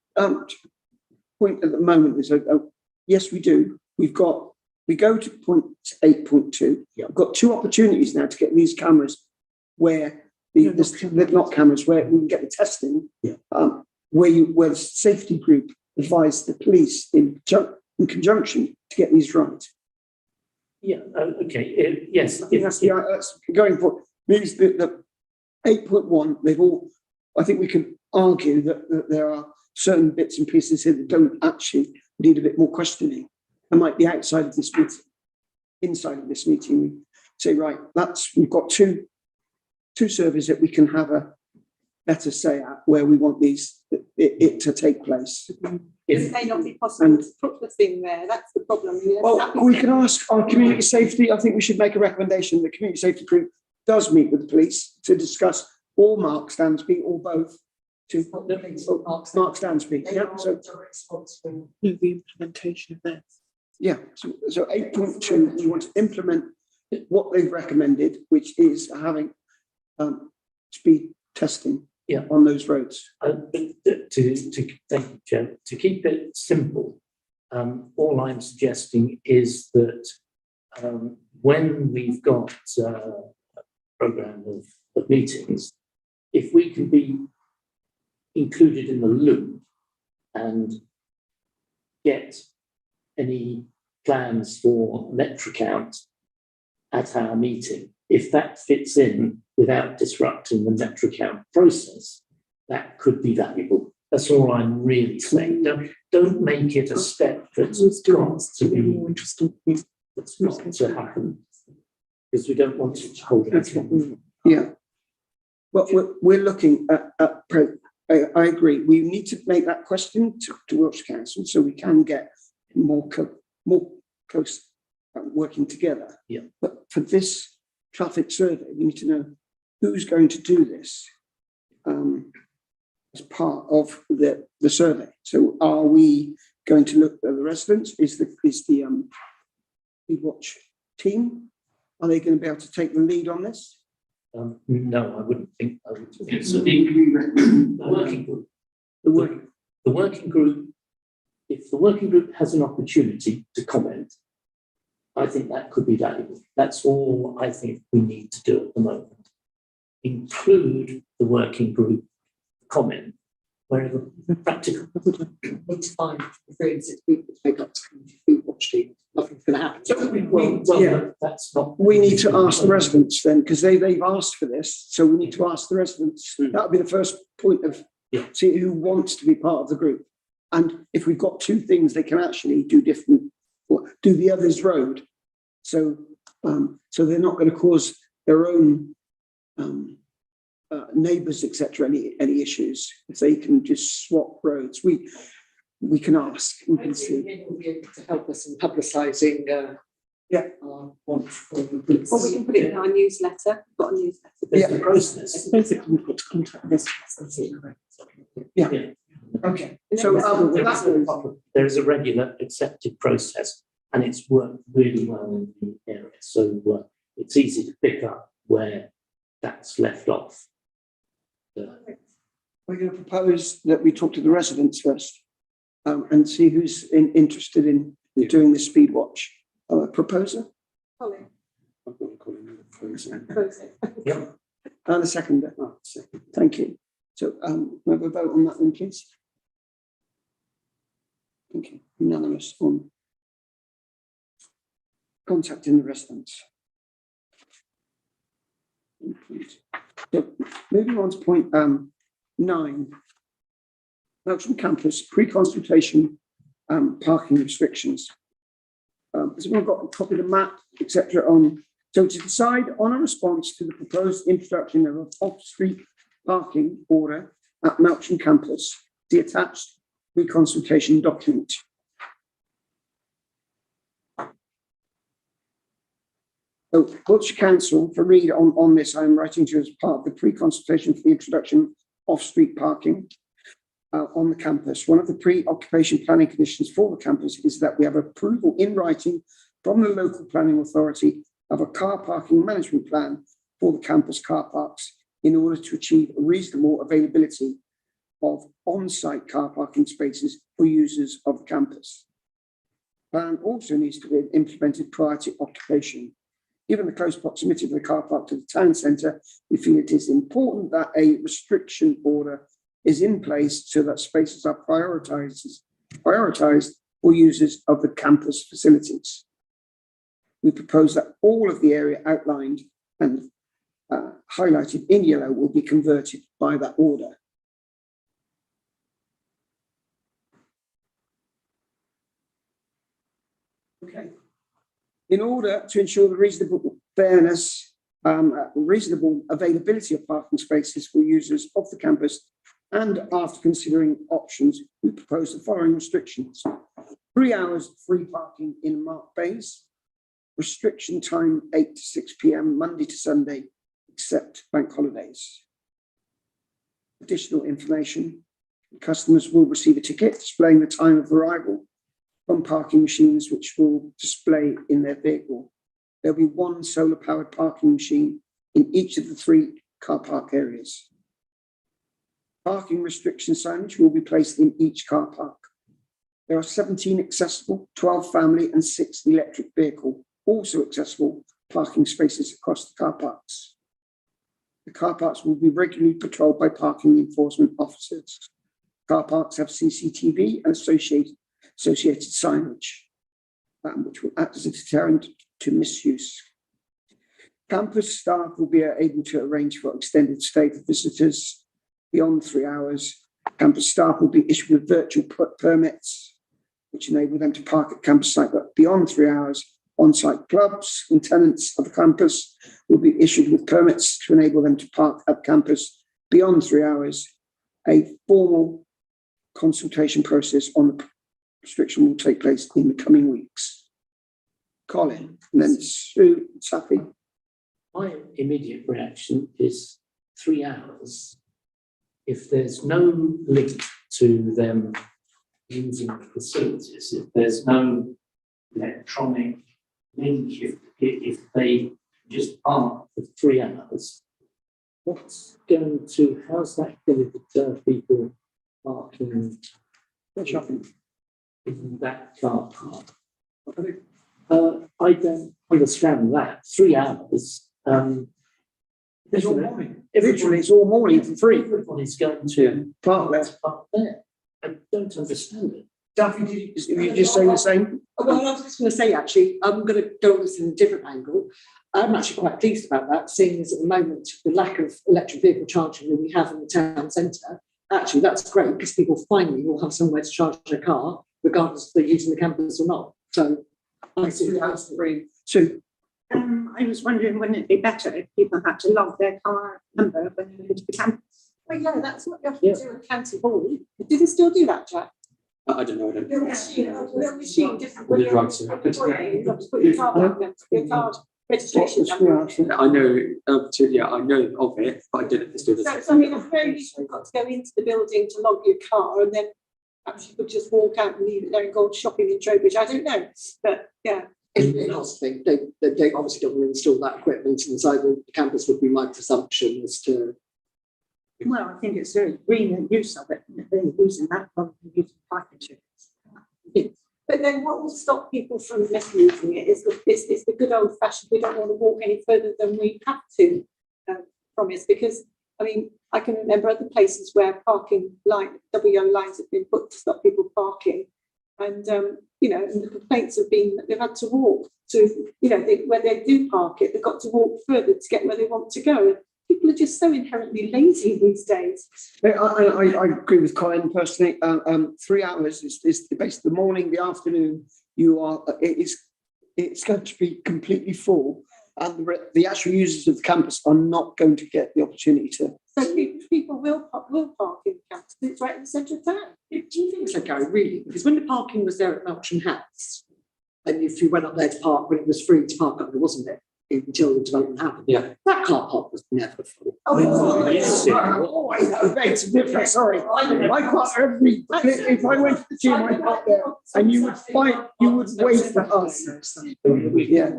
point at the moment is yes, we do. We go to point 8.2. Yeah. We've got 2 opportunities now to get these cameras where not cameras where we can get the testing. Yeah. Where the safety group advised the police in conjunction to get these right. Yeah, okay, yes. I think that's going for means that 8.1. They've all. I think we can argue that there are certain bits and pieces here that don't actually need a bit more questioning. It might be outside of this meeting. Inside of this meeting, we say right. We've got two surveys that we can have better say at where we want it to take place. It may not be possible to put the thing there, that's the problem. Well, we can ask our community safety, I think we should make a recommendation, the community safety group does meet with the police to discuss or Mark Stansby or both to Mark Stansby, yeah, so, The implementation of that. yeah, so 8.2, we want to implement what they've recommended, which is having speed testing Yeah. on those roads. But thank you, Chair. To keep it simple, all I'm suggesting is that when we've got a programme of meetings, if we can be included in the loop and get any plans for electric out at our meeting, if that fits in without disrupting the metro count process, that could be valuable. That's all I'm really saying. Don't make it a step that's got to be more interesting. that's not to happen, because we don't want it to hold us up. Yeah. Well, we're looking at I agree. We need to make that question to Wiltshire Council so we can get more close working together. Yeah. But for this traffic survey, we need to know who's going to do this as part of the survey. So are we going to look at the residents? Is the Watch team? Are they going to be able to take the lead on this? No, I wouldn't think so. The working group. The working group, if the working group has an opportunity to comment, I think that could be valuable. That's all I think we need to do at the moment. Include the working group comment wherever practical. Need to find 36 people to make up to community food watch team. Nothing's going to happen. Well, yeah. That's not. We need to ask the residents then, because they've asked for this. So we need to ask the residents. That would be the first point of see who wants to be part of the group. And if we've got two things, they can actually do different, do the other's road. So they're not going to cause their own neighbours, etc., any issues. If they can just swap roads, we can ask. We can see. It will be able to help us in publicising. Our want for the police. Or we can put it in our newsletter. We've got a newsletter. There's a process. Basically, we've got to contact this. Yeah. Yeah. Okay. So There is a regular accepted process, and it's worked really well in the area. So it's easy to pick up where that's left off. we're going to propose that we talk to the residents first and see who's interested in doing the speed watch. Proposer? Colin. I've got to call him a proposer. Yeah. And a seconder. Oh, second. Thank you. So we have a vote on that one, please. Thank you. Unanimous on contacting the residents. So moving on to point 9. Melksham campus pre-consultation parking restrictions. Has everyone got a copy of the map, etc. on? So to decide on a response to the proposed introduction of an off-street parking order at Melksham campus, the attached pre-consultation document. So Wiltshire Council, for read on this, I'm writing to you as part of the pre-consultation for the introduction of off-street parking on the campus. One of the pre-occupation planning conditions for the campus is that we have approval in writing from the local planning authority of a car parking management plan for the campus car parks in order to achieve a reasonable availability of on-site car parking spaces for users of the campus. Plan also needs to be implemented prior to occupation. Given the close proximity of the car park to the town centre, we feel it is important that a restriction order is in place so that spaces are prioritised for users of the campus facilities. We propose that all of the area outlined and highlighted in yellow will be converted by that order. Okay. In order to ensure the reasonable fairness reasonable availability of parking spaces for users of the campus, and after considering options, we propose the following restrictions. 3 hours free parking in marked bays. Restriction time 8 to 6 p.m. Monday to Sunday, except bank holidays. Additional information. Customers will receive a ticket displaying the time of arrival from parking machines, which will display in their vehicle. There'll be one solar powered parking machine in each of the 3 car park areas. Parking restriction signage will be placed in each car park. There are 17 accessible, 12 family and 6 electric vehicle, also accessible parking spaces across the car parks. The car parks will be regularly patrolled by parking enforcement officers. Car parks have CCTV and associated signage, which will act as a deterrent to misuse. Campus staff will be able to arrange for extended stay for visitors beyond 3 hours. Campus staff will be issued with virtual permits, which enable them to park at campus site, but beyond 3 hours. On-site clubs and tenants of the campus will be issued with permits to enable them to park at campus beyond 3 hours. A formal consultation process on the restriction will take place in the coming weeks. Colin, and then Sue, Safi. My immediate reaction is 3 hours. If there's no link to them using the facilities, if there's no electronic link, if they just park for 3 hours, how's that going to deter people parking in that car park? I don't understand that. 3 hours. It's all morning. Literally, it's all morning for free. Everybody's going to Park there. park there. I don't understand it. Daphne, did you just say the same? Well, I was just going to say, actually, I'm going to go on this in a different angle. I'm actually quite pleased about that, seeing as at the moment, the lack of electric vehicle charging that we have in the town centre, actually, that's great because people finally will have somewhere to charge their car, regardless if they're using the campus or not. So I see that's free. Sue, I was wondering, wouldn't it be better if people had to log their car number when they go to the campus? Well, yeah, that's what you have to do at County Hall. Do they still do that, Jack? I don't know. I don't. Little machine, just With the drugs, you have to put your car back there, your card registration number. I know. I know of it, but I didn't do this. So I mean, at the very least, you've got to go into the building to log your car, and then perhaps you could just walk out and leave it there and go shopping in Trowbridge. I don't know, but yeah. It has to be. They obviously don't want to install that equipment inside the campus, would be my presumption as to. Well, I think it's a green use of it. They're using that rather than using packages. But then what will stop people from misusing it is the good old fashioned, we don't want to walk any further than we have to promise. Because, I mean, I can remember other places where parking WO lines have been put to stop people parking. And, and the complaints have been that they've had to walk to, where they do park it, they've got to walk further to get where they want to go. People are just so inherently lazy these days. I agree with Colin personally. 3 hours is basically the morning, the afternoon. It's going to be completely full, and the actual users of the campus are not going to get the opportunity to. So people will park in the campus. It's right in the centre of town. Do you think so, Gary? Really? Because when the parking was there at Melksham House, and if you went up there to park when it was free to park up there, wasn't it? Until the development happened. Yeah. That car park was never full. Oh, I know, makes a difference. Sorry, I park if I went to the gym, I park there, and you would wait for us. Yeah.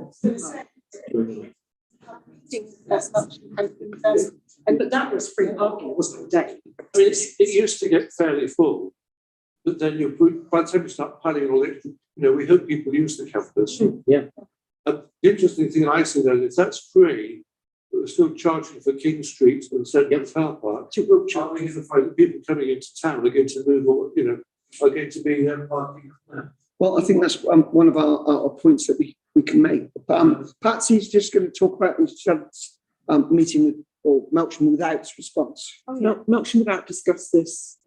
But that was free parking, wasn't it, Dave? I mean, it used to get fairly full, but then by the time you start piling all it, we hope people use the campus. Yeah. And the interesting thing I see though is that's free, but we're still charging for King Street and Central Car Park. We're charging for the people coming into town are going to move, are going to be parking. Well, I think that's one of our points that we can make. Patsy's just going to talk about each other's meeting with Melksham Without's response. Melksham Without discussed this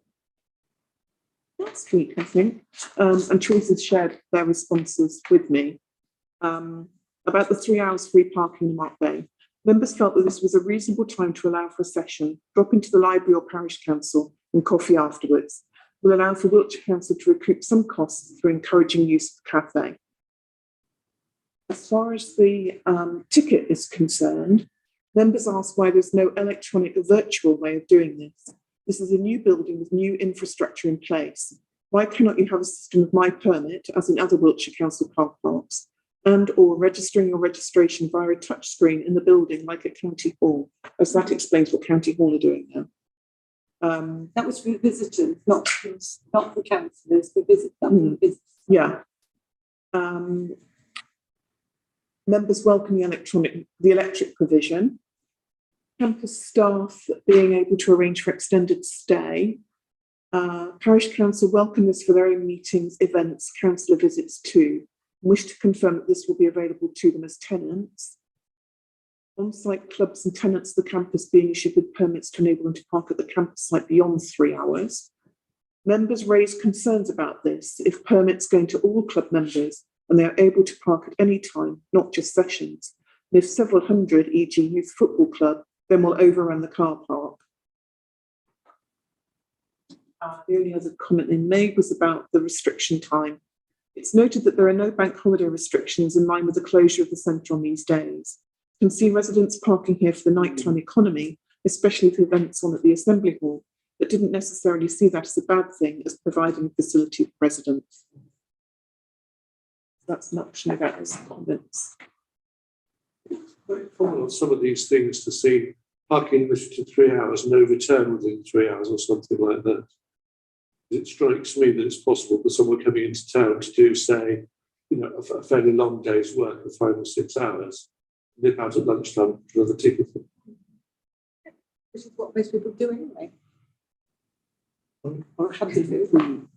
last week, I think, and Teresa's shared their responses with me about the 3 hours free parking in Mark Bay. Members felt that this was a reasonable time to allow for a session, drop into the library or parish council and coffee afterwards, will allow for Wiltshire Council to recoup some costs through encouraging use of the cafe. As far as the ticket is concerned, members asked why there's no electronic or virtual way of doing this. This is a new building with new infrastructure in place. Why cannot you have a system of My Permit, as in other Wiltshire Council car parks, and or registering your registration via a touchscreen in the building like at County Hall, as that explains what County Hall are doing now. That was for visitors, not for councillors, for visitors. Yeah. Members welcome the electric provision. Campus staff being able to arrange for extended stay. Parish Council welcome this for their own meetings, events, councillor visits too. Wish to confirm that this will be available to them as tenants. On-site clubs and tenants of the campus being issued with permits to enable them to park at the campus site beyond 3 hours. Members raised concerns about this if permits going to all club members and they are able to park at any time, not just sessions. And if several hundred, e.g. youth football club, then will overrun the car park. The only other comment they made was about the restriction time. It's noted that there are no bank holiday restrictions in line with the closure of the centre on these days. You can see residents parking here for the nighttime economy, especially if events on at the Assembly Hall, but didn't necessarily see that as a bad thing as providing a facility for residents. That's an option about those comments. Quite common on some of these things to see parking limited to 3 hours, no return within 3 hours or something like that. It strikes me that it's possible for someone coming into town to do, say, a fairly long day's work of 5 or 6 hours, nip out at lunchtime for another ticket. This is what most people do anyway. Or have to do.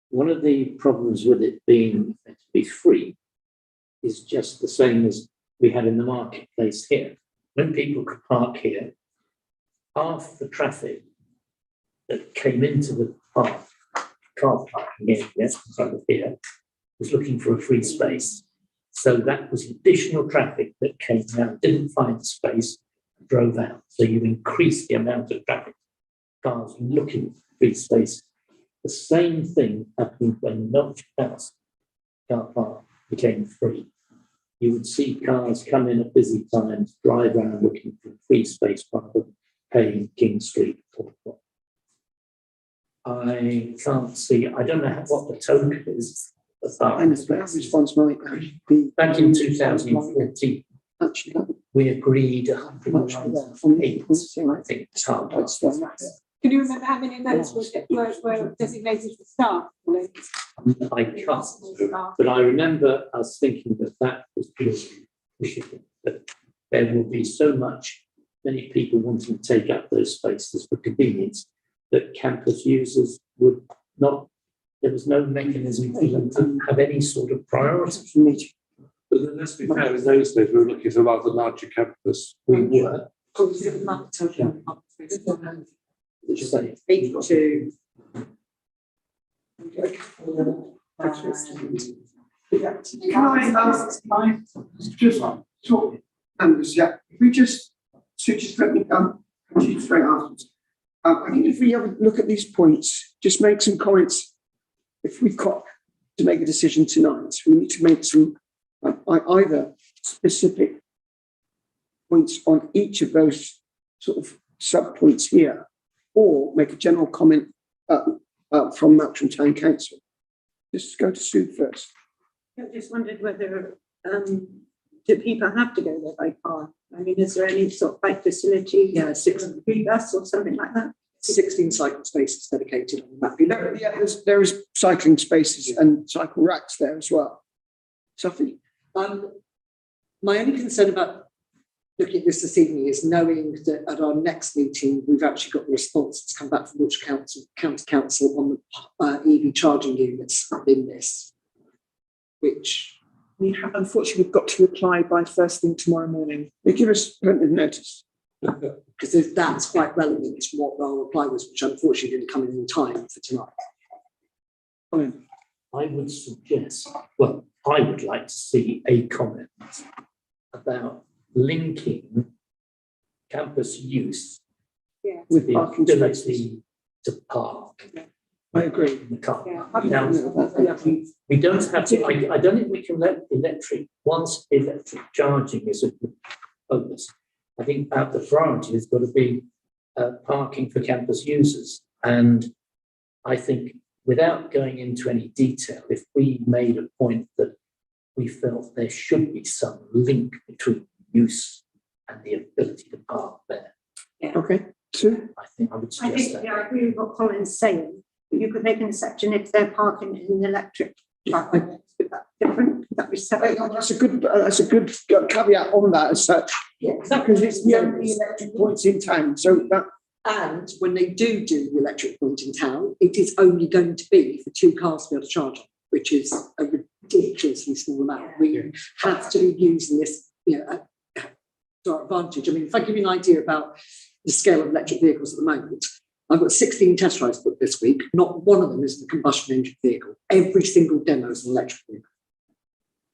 One of the problems with it being to be free is just the same as we had in the marketplace here. When people could park here, half the traffic that came into the car parking area over here was looking for a free space. So that was additional traffic that came out, didn't find space, drove out. So you increase the amount of traffic, cars looking for free space. The same thing happened when Milton House car park became free. You would see cars come in at busy times, drive around looking for free space rather than paying King Street. I can't see, I don't know what the total is. And the response might be. Back in 2014, Actually, we agreed much for 108, that. I think, targets. Can you remember how many of those were designated for staff? I can't, but I remember us thinking that was purely that there will be so many people wanting to take up those spaces for convenience that campus users would not, there was no mechanism for them to have any sort of priority. But then let's be fair, in those days, we were looking at a rather larger campus. We were. Eighty-two. Can I ask, just talk members, if we just let me come to you straight afterwards. I think if we have a look at these points, just make some comments. If we've got to make a decision tonight, we need to make some either specific points on each of those sort of sub-points here, or make a general comment from Melksham Town Council. Just go to Sue first. I just wondered whether do people have to go there by car? I mean, is there any sort of bike facility? Yeah, free bus or something like that? 16 cycle spaces dedicated on the map. Yeah, there is cycling spaces and cycle racks there as well. Sophie? My only concern about looking at this evening is knowing that at our next meeting, we've actually got the response that's come back from Wiltshire County Council on the EV charging units in this, which... Unfortunately, we've got to reply by first thing tomorrow morning. They give us plenty of notice. Because that's quite relevant to what our reply was, which unfortunately didn't come in time for tonight. I would suggest, well, I would like to see a comment about linking campus use Yeah. with With the parking spaces. ability to park. I agree. In the car. Yeah. Now, we don't have to, I don't think we can let once electric charging is a bonus. I think the priority has got to be parking for campus users. And I think without going into any detail, if we made a point that we felt there should be some link between use and the ability to park there, Okay, Sue? I think I would I suggest think, that. I agree with what Colin's saying, but you could make an exception if they're parking in an electric truck. Is that different? Could that be separate? That's a good caveat on that as such, Yeah, because it's the only electric points in town, so that, And when they do the electric point in town, it is only going to be for 2 cars to be able to charge on, which is a ridiculously small amount. We have to be using this, to our advantage. I mean, if I give you an idea about the scale of electric vehicles at the moment, I've got 16 test drives booked this week. Not one of them is the combustion engine vehicle. Every single demo is an electric vehicle.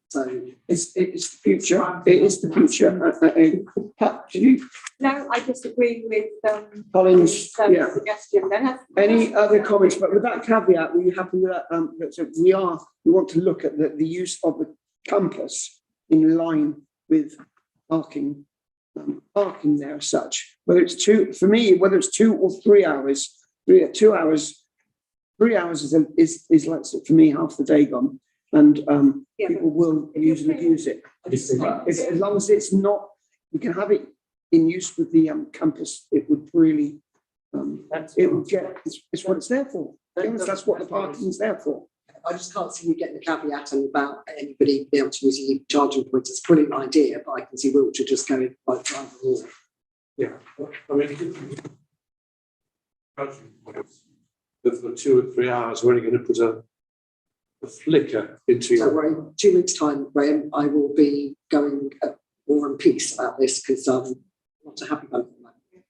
So it's the future, it is the future. Pat, did you, No, I disagree with Collins, yeah. suggestion then. Any other comments? But with that caveat, were you happy with that? So we want to look at the use of the campus in line with parking there as such. Whether it's 2, for me, whether it's 2 or 3 hours, 2 hours, 3 hours is like, for me, half the day gone. And Yeah, people will use and abuse it. But as long as it's not, we can have it in use with the campus, it would really, it would get, it's what it's there for. That's what the parking's there for. I just can't see you getting the caveat about anybody being able to use the charging points. It's a brilliant idea, but I can see Wiltshire just going by driving the law. Yeah, I mean, for 2 or 3 hours, we're only going to put a flicker into So, your. Ray, 2 weeks' time, Graham, I will be going at War and Peace about this because I'm not a happy about it.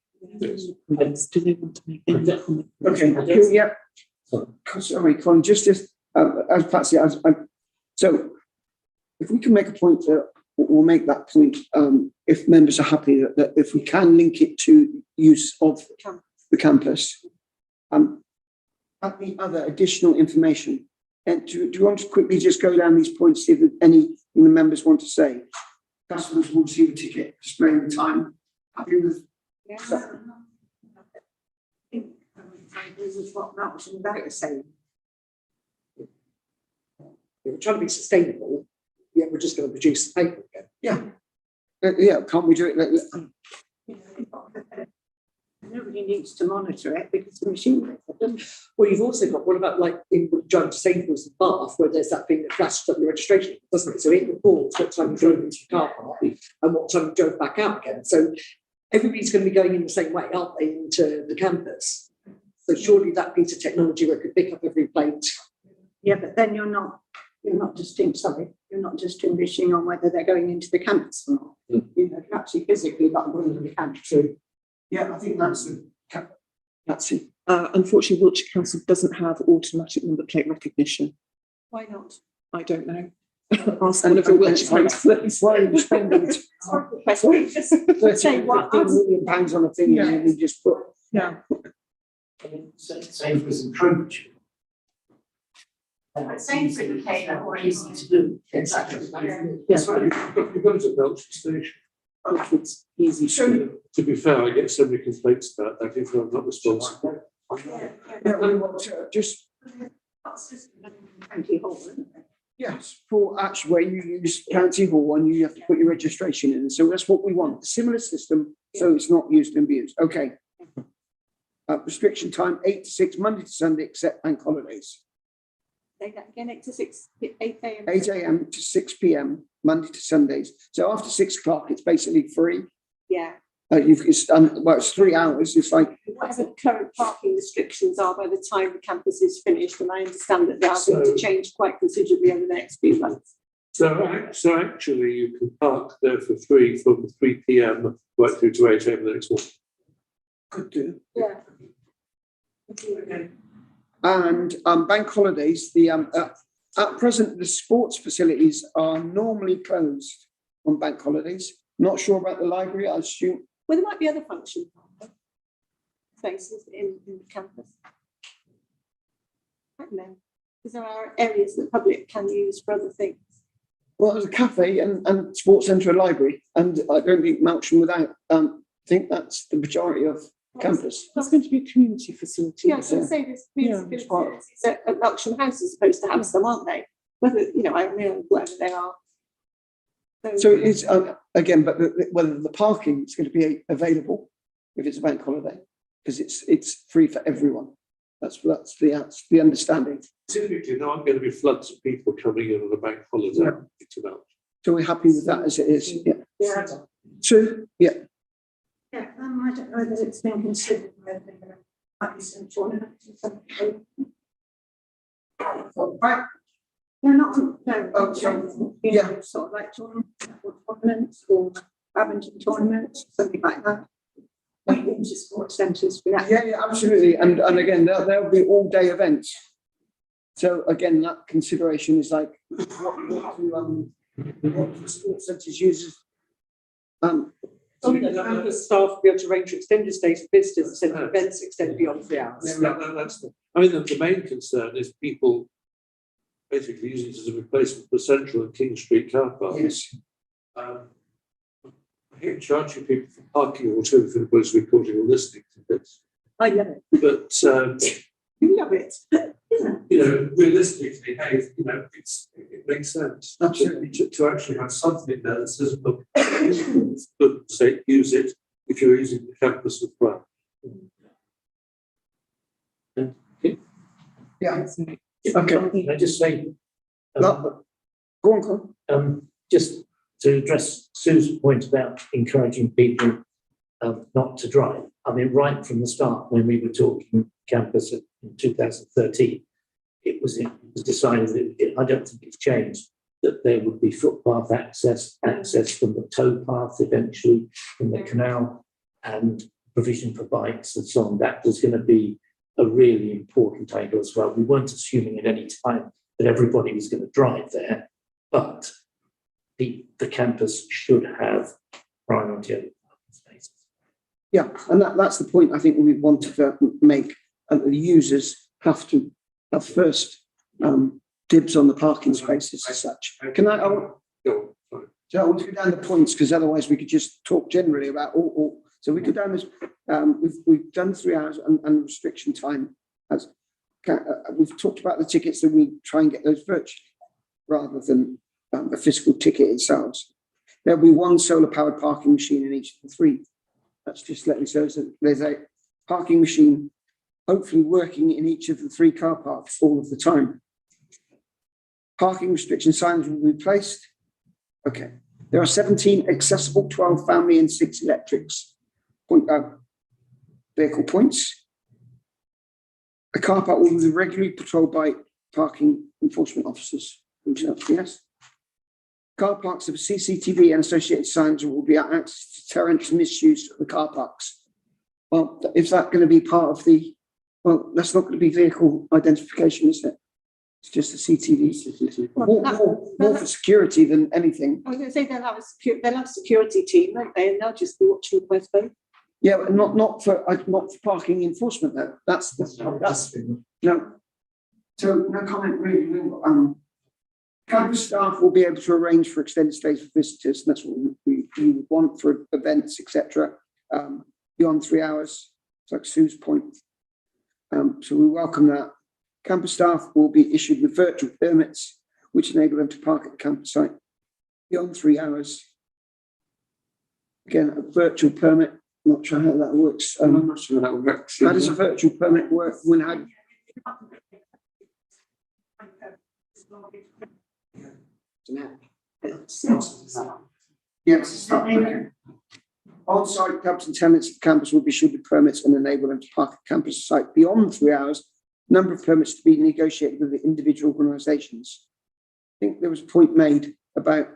Do they want to make any comment? Okay, yeah. Sorry, Colin, just as Patsy, so if we can make a point that we'll make that point, if members are happy that if we can link it to use of the campus, add the other additional information. And do you want to quickly just go down these points, see if anything the members want to say? Customers will see the ticket, displaying the time. Happy with? Yeah. I think I agree with what Malcolm Barrett is saying. We're trying to be sustainable, yet we're just going to produce the paper again. Yeah, can't we do it? Nobody needs to monitor it because the machine is done. Well, you've also got, what about like in driving to Sainsbury's and Bath, where there's that thing that flashes up your registration, doesn't it? So it reports what time you drove into your car park and what time you drove back out again. So everybody's going to be going in the same way, aren't they, into the campus? So surely that piece of technology where it could pick up every plate. Yeah, but then you're not distinguishing on whether they're going into the campus or not. You know, you're actually physically not going into the campus. Yeah, I think that's it. Unfortunately, Wiltshire Council doesn't have automatic number plate recognition. Why not? I don't know. Ask one of the Wiltshire councillors. Why are you spending Just say what. £15 million on a thing and you just put? Yeah. Sainsbury's and Trowbridge. Sainsbury's became more easy to do. Exactly. Yes, you've got to Belcher Station. It's easy to. To be fair, I get so many complaints about that if I'm not responsible. Yeah, we want to just, County Hall, isn't it? yes, for actually where you use County Hall and you have to put your registration in. So that's what we want, a similar system, so it's not used and abused. Okay. Restriction time 8 to 6, Monday to Sunday, except bank holidays. Say that again, 8 a.m. 8 a.m. to 6 p.m, Monday to Sundays. So after 6 o'clock, it's basically free. Yeah. It's 3 hours. It's like, Whatever the current parking restrictions are by the time the campus is finished, and I understand that they are going to change quite considerably over the next few months. So actually, you can park there for free from 3 p.m. right through to 8 a.m. the next morning. could do. Yeah. And bank holidays, at present, the sports facilities are normally closed on bank holidays. Not sure about the library, I assume. Well, there might be other function spaces in the campus. I don't know, because there are areas that the public can use for other things. Well, there's a cafe and sports centre and library, and I don't think Melksham without, think that's the majority of campus. That's going to be a community facility. Yeah, I was going to say this community it's part of- facilities at Luxon House is supposed to have some, aren't they? Whether, you know, I don't know whether they are. So it's, again, but whether the parking is going to be available if it's a bank holiday, because it's free for everyone. That's the understanding. Typically, there aren't going to be floods of people coming in on a bank holiday. Yeah. It's about. So we're happy with that as it is. Yeah. Yeah. Sue? Yeah. Yeah, I don't know whether it's been considered whether there might be some tournaments or something. They're not, no. Oh, sorry. You know, sort of like tournaments or badminton tournaments, something like that. Like into sports centres for that. Yeah, absolutely. And again, there'll be all day events. So again, that consideration is like what the sports centres uses. The staff be able to arrange for extended stays for visitors instead of events extend beyond 3 hours. The main concern is people basically using it as a replacement for Central and King Street car parks. Yes. I hate charging people for parking or two if anybody's recording or listening to this. I love it. But You love it. realistically, hey, it makes sense. Absolutely. To actually have something there that says, look, good, say, use it if you're using the campus as well. Yeah. Okay. Can I just say, Go on. just to address Sue's point about encouraging people not to drive. I mean, right from the start, when we were talking campus in 2013, it was decided that I don't think it's changed, that there would be footpath access from the towpath eventually, from the canal, and provision for bikes and so on. That was going to be a really important angle as well. We weren't assuming at any time that everybody was going to drive there, but the campus should have priority over spaces. Yeah, and that's the point I think we wanted to make. And the users have to have first dibs on the parking spaces as such. Can I want to go down the points because otherwise we could just talk generally about all. So we go down this. We've done 3 hours and restriction time. As we've talked about the tickets, that we try and get those virtually rather than a physical ticket itself. There'll be one solar powered parking machine in each of the 3. That's just let me so there's a parking machine hopefully working in each of the 3 car parks all of the time. Parking restriction signs will be placed. Okay. There are 17 accessible, 12 family and 6 electrics vehicle points. A car park will be regularly patrolled by parking enforcement officers themselves, yes. Car parks have CCTV and associated signs will be access to deterrent misuse of the car parks. Well, is that going to be part of the, well, that's not going to be vehicle identification, is it? It's just a CCTV. More for security than anything. I was going to say they'll have a security team, won't they? And they'll just be watching the West Bay. Yeah, but not for parking enforcement though. That's no. So no comment really. Campus staff will be able to arrange for extended stays for visitors, and that's what we would want for events, etc. Beyond 3 hours, it's like Sue's point. So we welcome that. Campus staff will be issued with virtual permits, which enable them to park at the campus site beyond 3 hours. Again, a virtual permit. Not sure how that works. I'm not sure that works. How does a virtual permit work? When how? Yes. Okay. On-site clubs and tenants at the campus will be issued with permits and enable them to park at campus site beyond 3 hours. Number of permits to be negotiated with the individual organisations. I think there was a point made about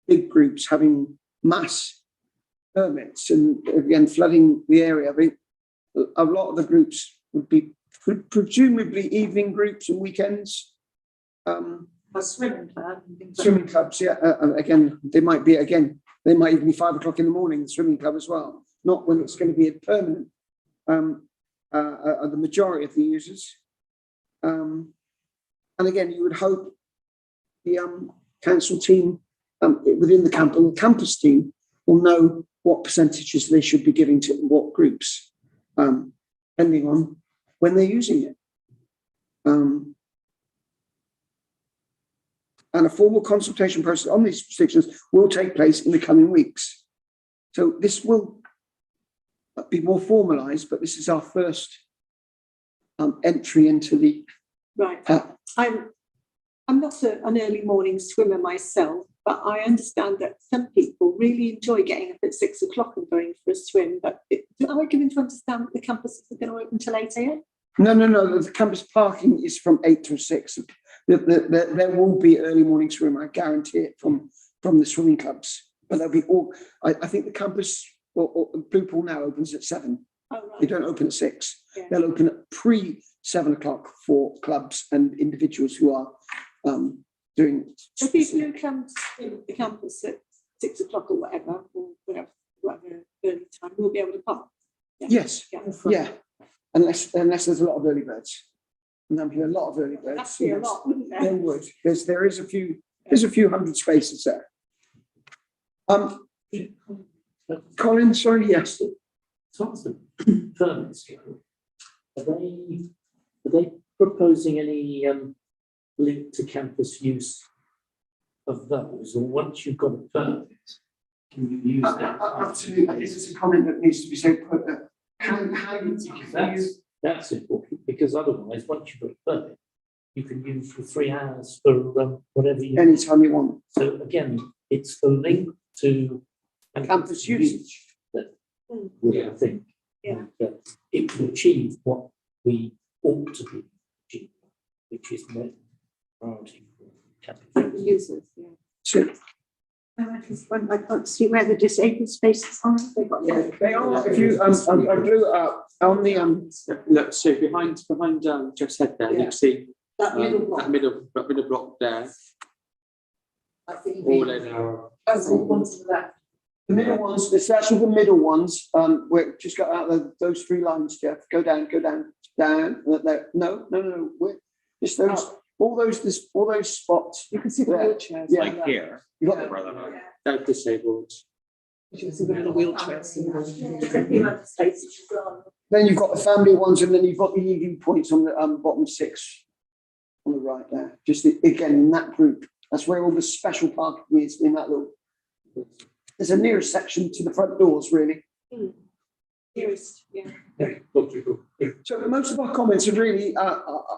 big groups having mass permits and again flooding the area. I think a lot of the groups would be presumably evening groups and weekends. A swimming club and things like Swimming clubs, yeah. Again, they might be again They might even be 5 o'clock in the morning, the swimming club as well, not when it's going to be a permanent, the majority of the users. And again, you would hope the council team within the campus team will know what percentages they should be giving to what groups, depending on when they're using it. And a formal consultation process on these restrictions will take place in the coming weeks. So this will be more formalised, but this is our first entry into the. Right. I'm not an early morning swimmer myself, but I understand that some people really enjoy getting up at 6 o'clock and going for a swim. But am I given to understand that the campuses are going to open till 8 a.m? No. The campus parking is from 8 to 6. There will be early morning swim. I guarantee it from the swimming clubs. But there'll be all. I think the campus or Blue Pool now opens at 7. Oh, right. They don't open at 6. Yeah. They'll open at pre-7 o'clock for clubs and individuals who are doing. So people who come to the campus at 6 o'clock or whatever early time will be able to park. Yes. Yeah. Unless there's a lot of early birds. And there'll be a lot of early birds. That'd be a lot, wouldn't there? There would. There's a few hundred spaces there. Colin, sorry, yes. Some of the permits, are they proposing any link to campus use of those, or once you've got a permit, can you use that? Absolutely. This is a comment that needs to be said. That's important, because otherwise, once you've got a permit, you can use for 3 hours for whatever you. Anytime you want. So again, it's the link to Campus usage. That I think that it will achieve what we ought to be achieving, which is priority for campus Users, yeah. So, I can't see where the disabled spaces are. They've got. yeah, they are. If you I blew it up on the Look, so behind Jeff's head there, you can see That middle block. that middle block there. I think All they are. ones to the left. the middle ones. It's actually the middle ones. We're just got out of those 3 lines, Jeff. Go down. No. We're just those. All those spots. You can see the there. wheelchairs. Yeah. Like here. You got Rather than. They're disabled. You can see the little wheelchairs. Then you've got the family ones, and then you've got the EV points on the bottom 6 on the right there. Just again in that group. That's where all the special parking is in that little. There's a nearest section to the front doors, really. Nearest, yeah. Logical. So most of our comments are really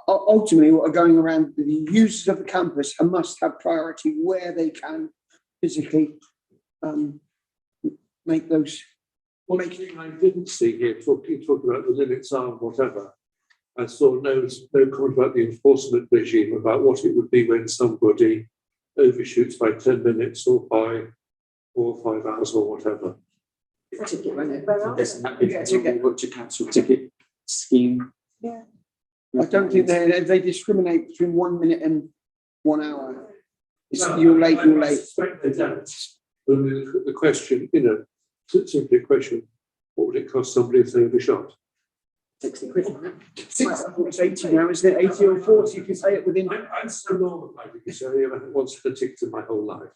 ultimately what are going around the users of the campus and must have priority where they can physically make those. One thing I didn't see here, talking about the limits are whatever, I saw no comment about the enforcement regime, about what it would be when somebody overshoots by 10 minutes or by 4 or 5 hours or whatever. Ticket, won't it? Isn't that the council ticket scheme? Yeah. I don't think they discriminate between 1 minute and 1 hour. It's, you're late. I suspect they don't. But the question, simply a question, what would it cost somebody if they overshot? 60 quid. isn't it? It's 80 now, isn't it? 80 or 40, you can say it within. I'm so normal, I think, so I haven't once had a ticket in my whole life.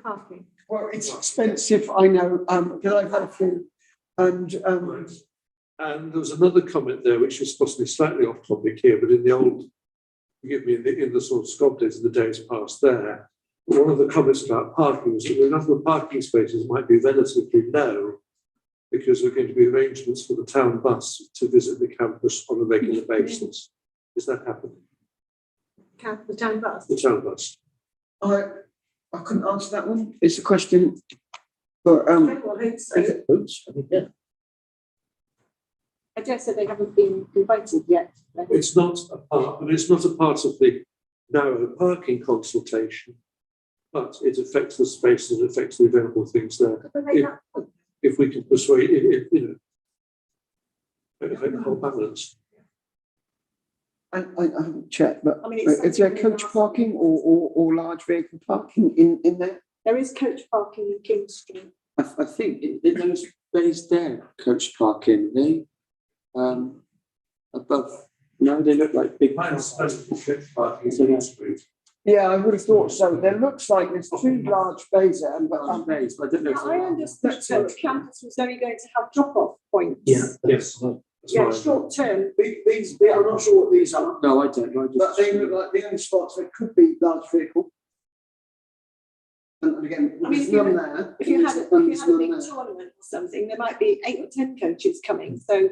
Parking. Well, it's expensive, I know, because I've had a few. And And there was another comment there, which is possibly slightly off topic here, but in the old, forgive me, in the sort of Scott days, in the days past there, one of the comments about parking was that the number of parking spaces might be relatively low because there are going to be arrangements for the town bus to visit the campus on a regular basis. Is that happening? The town bus. The town bus. I couldn't answer that one. It's a question for Oops, yeah. I dare say they haven't been invited yet. It's not a part, and it's not a part of the narrow parking consultation, but it affects the space and affects the available things there. If we can persuade, affect the whole balance. I haven't checked, but I mean, it's is there something coach parking or large vehicle parking in there? There is coach parking in King Street. I think those bays there, coach parking, they, above, no, they look like big. Yeah, I would have thought so. There looks like there's two large bays there, but Bays, but I don't know. if I understood that the campus was only going to have drop-off points. Yes. Yeah, short term. these, I'm not sure what these are, No, I don't, I just. but they look like the only spots that could be large vehicle. And again, I mean, there's none there. If you had and a there's big none there. tournament or something, there might be 8 or 10 coaches coming, so.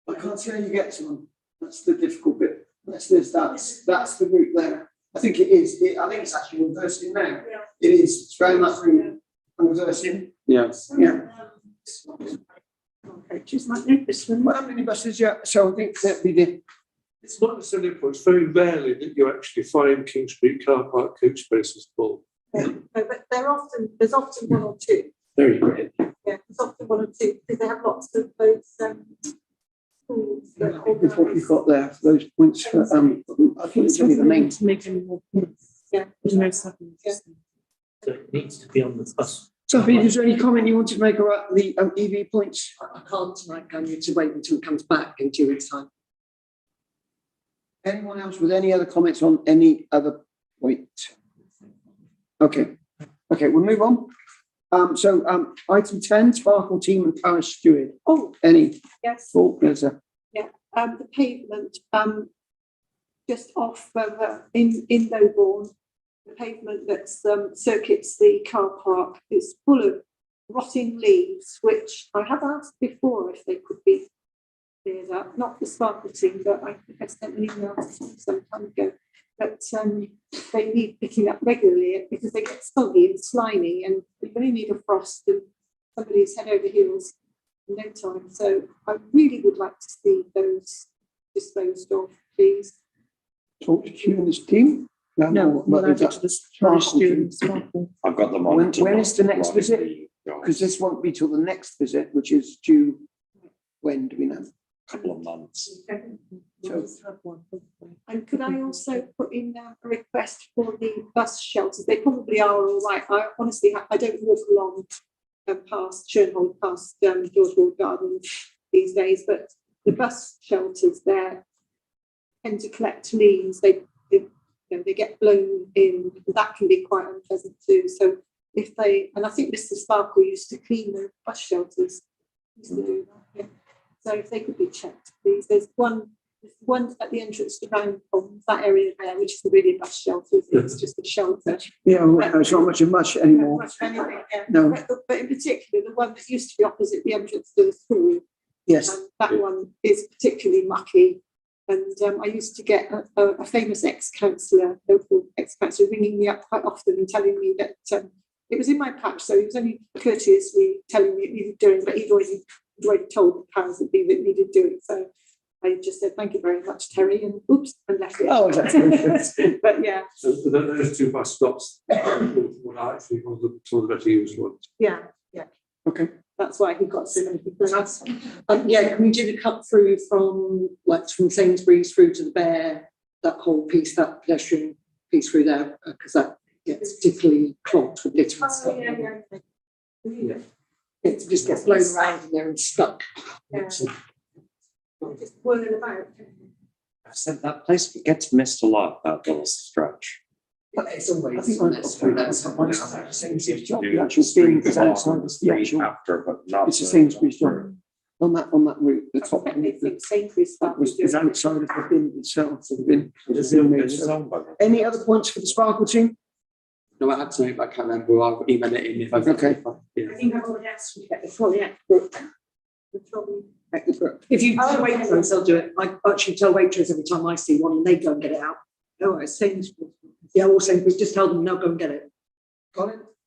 I can't see how you get to them. That's the difficult bit. That's the route there. I think it is. I think it's actually reversing now. It is. It's very much route and reversing. Yes. Yeah. Coaches might need this one. Well, how many buses? Yeah. So I think that'd be the. It's not necessarily a problem. It's very rarely that you actually find King Street car park coach spaces full. No, but there's often one or two. Very rare. Yeah, there's often one or two, because they have lots of those, schools that With what you've got there, for those points for, I think it's only the main. To make any more points. Yeah. There's no second. Yeah. So it needs to be on the bus. Sophie, is there any comment you wanted to make about the EV points? I can't tonight, I need to wait until it comes back in 2 weeks' time. Anyone else with any other comments on any other point? Okay, we'll move on. So item 10, Sparkle team and parish steward. Oh, Any yes. thought, Melissa? The pavement, just off of, in Lowbourne, the pavement that circuits the car park is full of rotting leaves, which I have asked before if they could be cleared up, not the Sparkle team, but I think I sent an email to them some time ago. But they need picking up regularly because they get soggy and slimy, and we really need a frost and somebody's head over heels in no time. So I really would like to see those disposed of, please. Talk to you and this team? No, we'll add it to the Sparkle students. Sparkle. I've got them on. When is the next tomorrow. visit? Because this won't be till the next visit, which is due, when do we know? Couple of months. So- And could I also put in a request for the bus shelters? They probably are all right. I honestly, I don't walk along past Churnhold, past George Ward Gardens these days, but the bus shelters there tend to collect leaves. They get blown in. That can be quite unpleasant too. So if they, and I think Mr. Sparkle used to clean the bus shelters. Used to do that, yeah. So if they could be checked, please. There's one at the entrance to Round Pond, that area there, which is really a bus shelter. It's just a shelter. Yeah, well, it's not much of much anymore. Much anyway, yeah. No. But in particular, the one that used to be opposite the entrance to the school, Yes. that one is particularly mucky. And I used to get a famous ex-councillor, local ex-councillor, ringing me up quite often and telling me that it was in my patch, so he was only courteously telling me it needed doing, but he'd already told the powers that be that it needed doing. So I just said, thank you very much, Terry, and oops, and left it. Oh, exactly. But yeah, So those two bus stops would actually one of the better used ones. yeah, Okay. that's why he got so many people. Yeah, can we do the cut through from Sainsbury's through to the Bear, that whole piece, that pedestrian piece through there, because that gets particularly clogged with litter and stuff. Yeah. It just gets blown around in there and stuck. Yeah. Just whirling about. I said that place gets missed a lot, that little stretch. But it's I always think a I've mess through there. Sainsbury's job, the actual being is outside the actual, After, but not. it's a Sainsbury's job. On that route, the top I think Sainsbury's stuff is outside of the bin itself, so the bin. It's owned by them. Any other points for the Sparkle team? No, I had something, but I can't remember. I'll email it in if I've. Okay. Yeah. I think I've already asked you to get the trolley out. The trolley. If you tell Waitrose, they'll do it. I actually tell Waitrose every time I see one, and they go and get it out. Oh, it's Sainsbury's. Yeah, or Sainsbury's, just tell them, no, go and get it.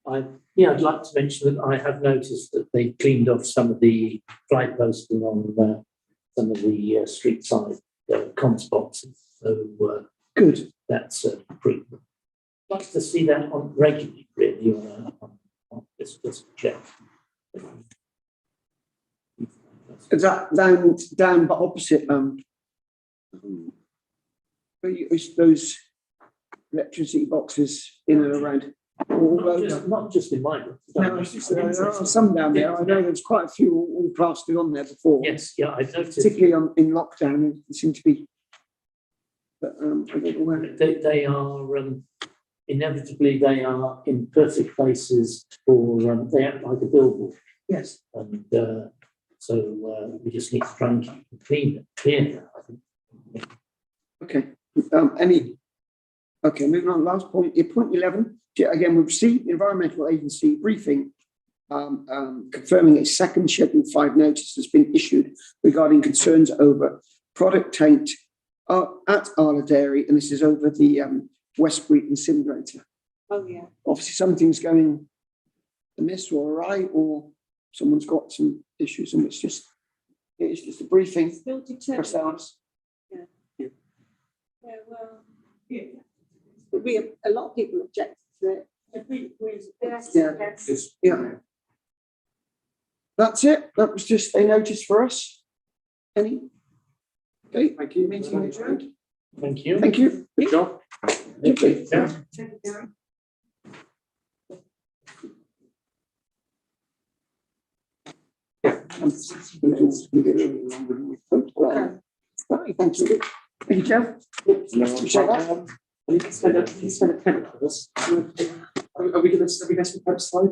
I'd like to mention that I have noticed that they cleaned off some of the flag posting on some of the street side comms boxes. So Good. that's pretty good. Like to see that on regularly, really, on this check. Is that down but opposite, those electricity boxes in and around? all Not over? just, not just in my book. No, it's just, there are some down there. I know there's quite a few all plastered on there before. Yes, yeah, I've noticed. Particularly in lockdown, they seem to be. But I don't know where. They are, inevitably, they are in perfect places for, they act like a billboard. Yes. And so we just need to try and keep them clear, I think. Okay, okay, moving on, last point, point 11, again, we've received the environmental agency briefing confirming a second Schedule 5 notice has been issued regarding concerns over product taint at Arla Dairy, and this is over the Westbury incinerator. Oh, yeah. Obviously, something's going amiss or awry, or someone's got some issues, and it's just a briefing Still for determined. ourselves. Yeah, well, yeah. But a lot of people object to it. Yes, Yeah. yes. Yeah. That's it. That was just a notice for us. Any? Okay, thank you. Meeting adjourned. Thank you. Thank you. Good job. Okay. Yeah. Thank you. Thank you, Jeff. Appreciate that. Spend a tenner for this. Are we going to spend slide?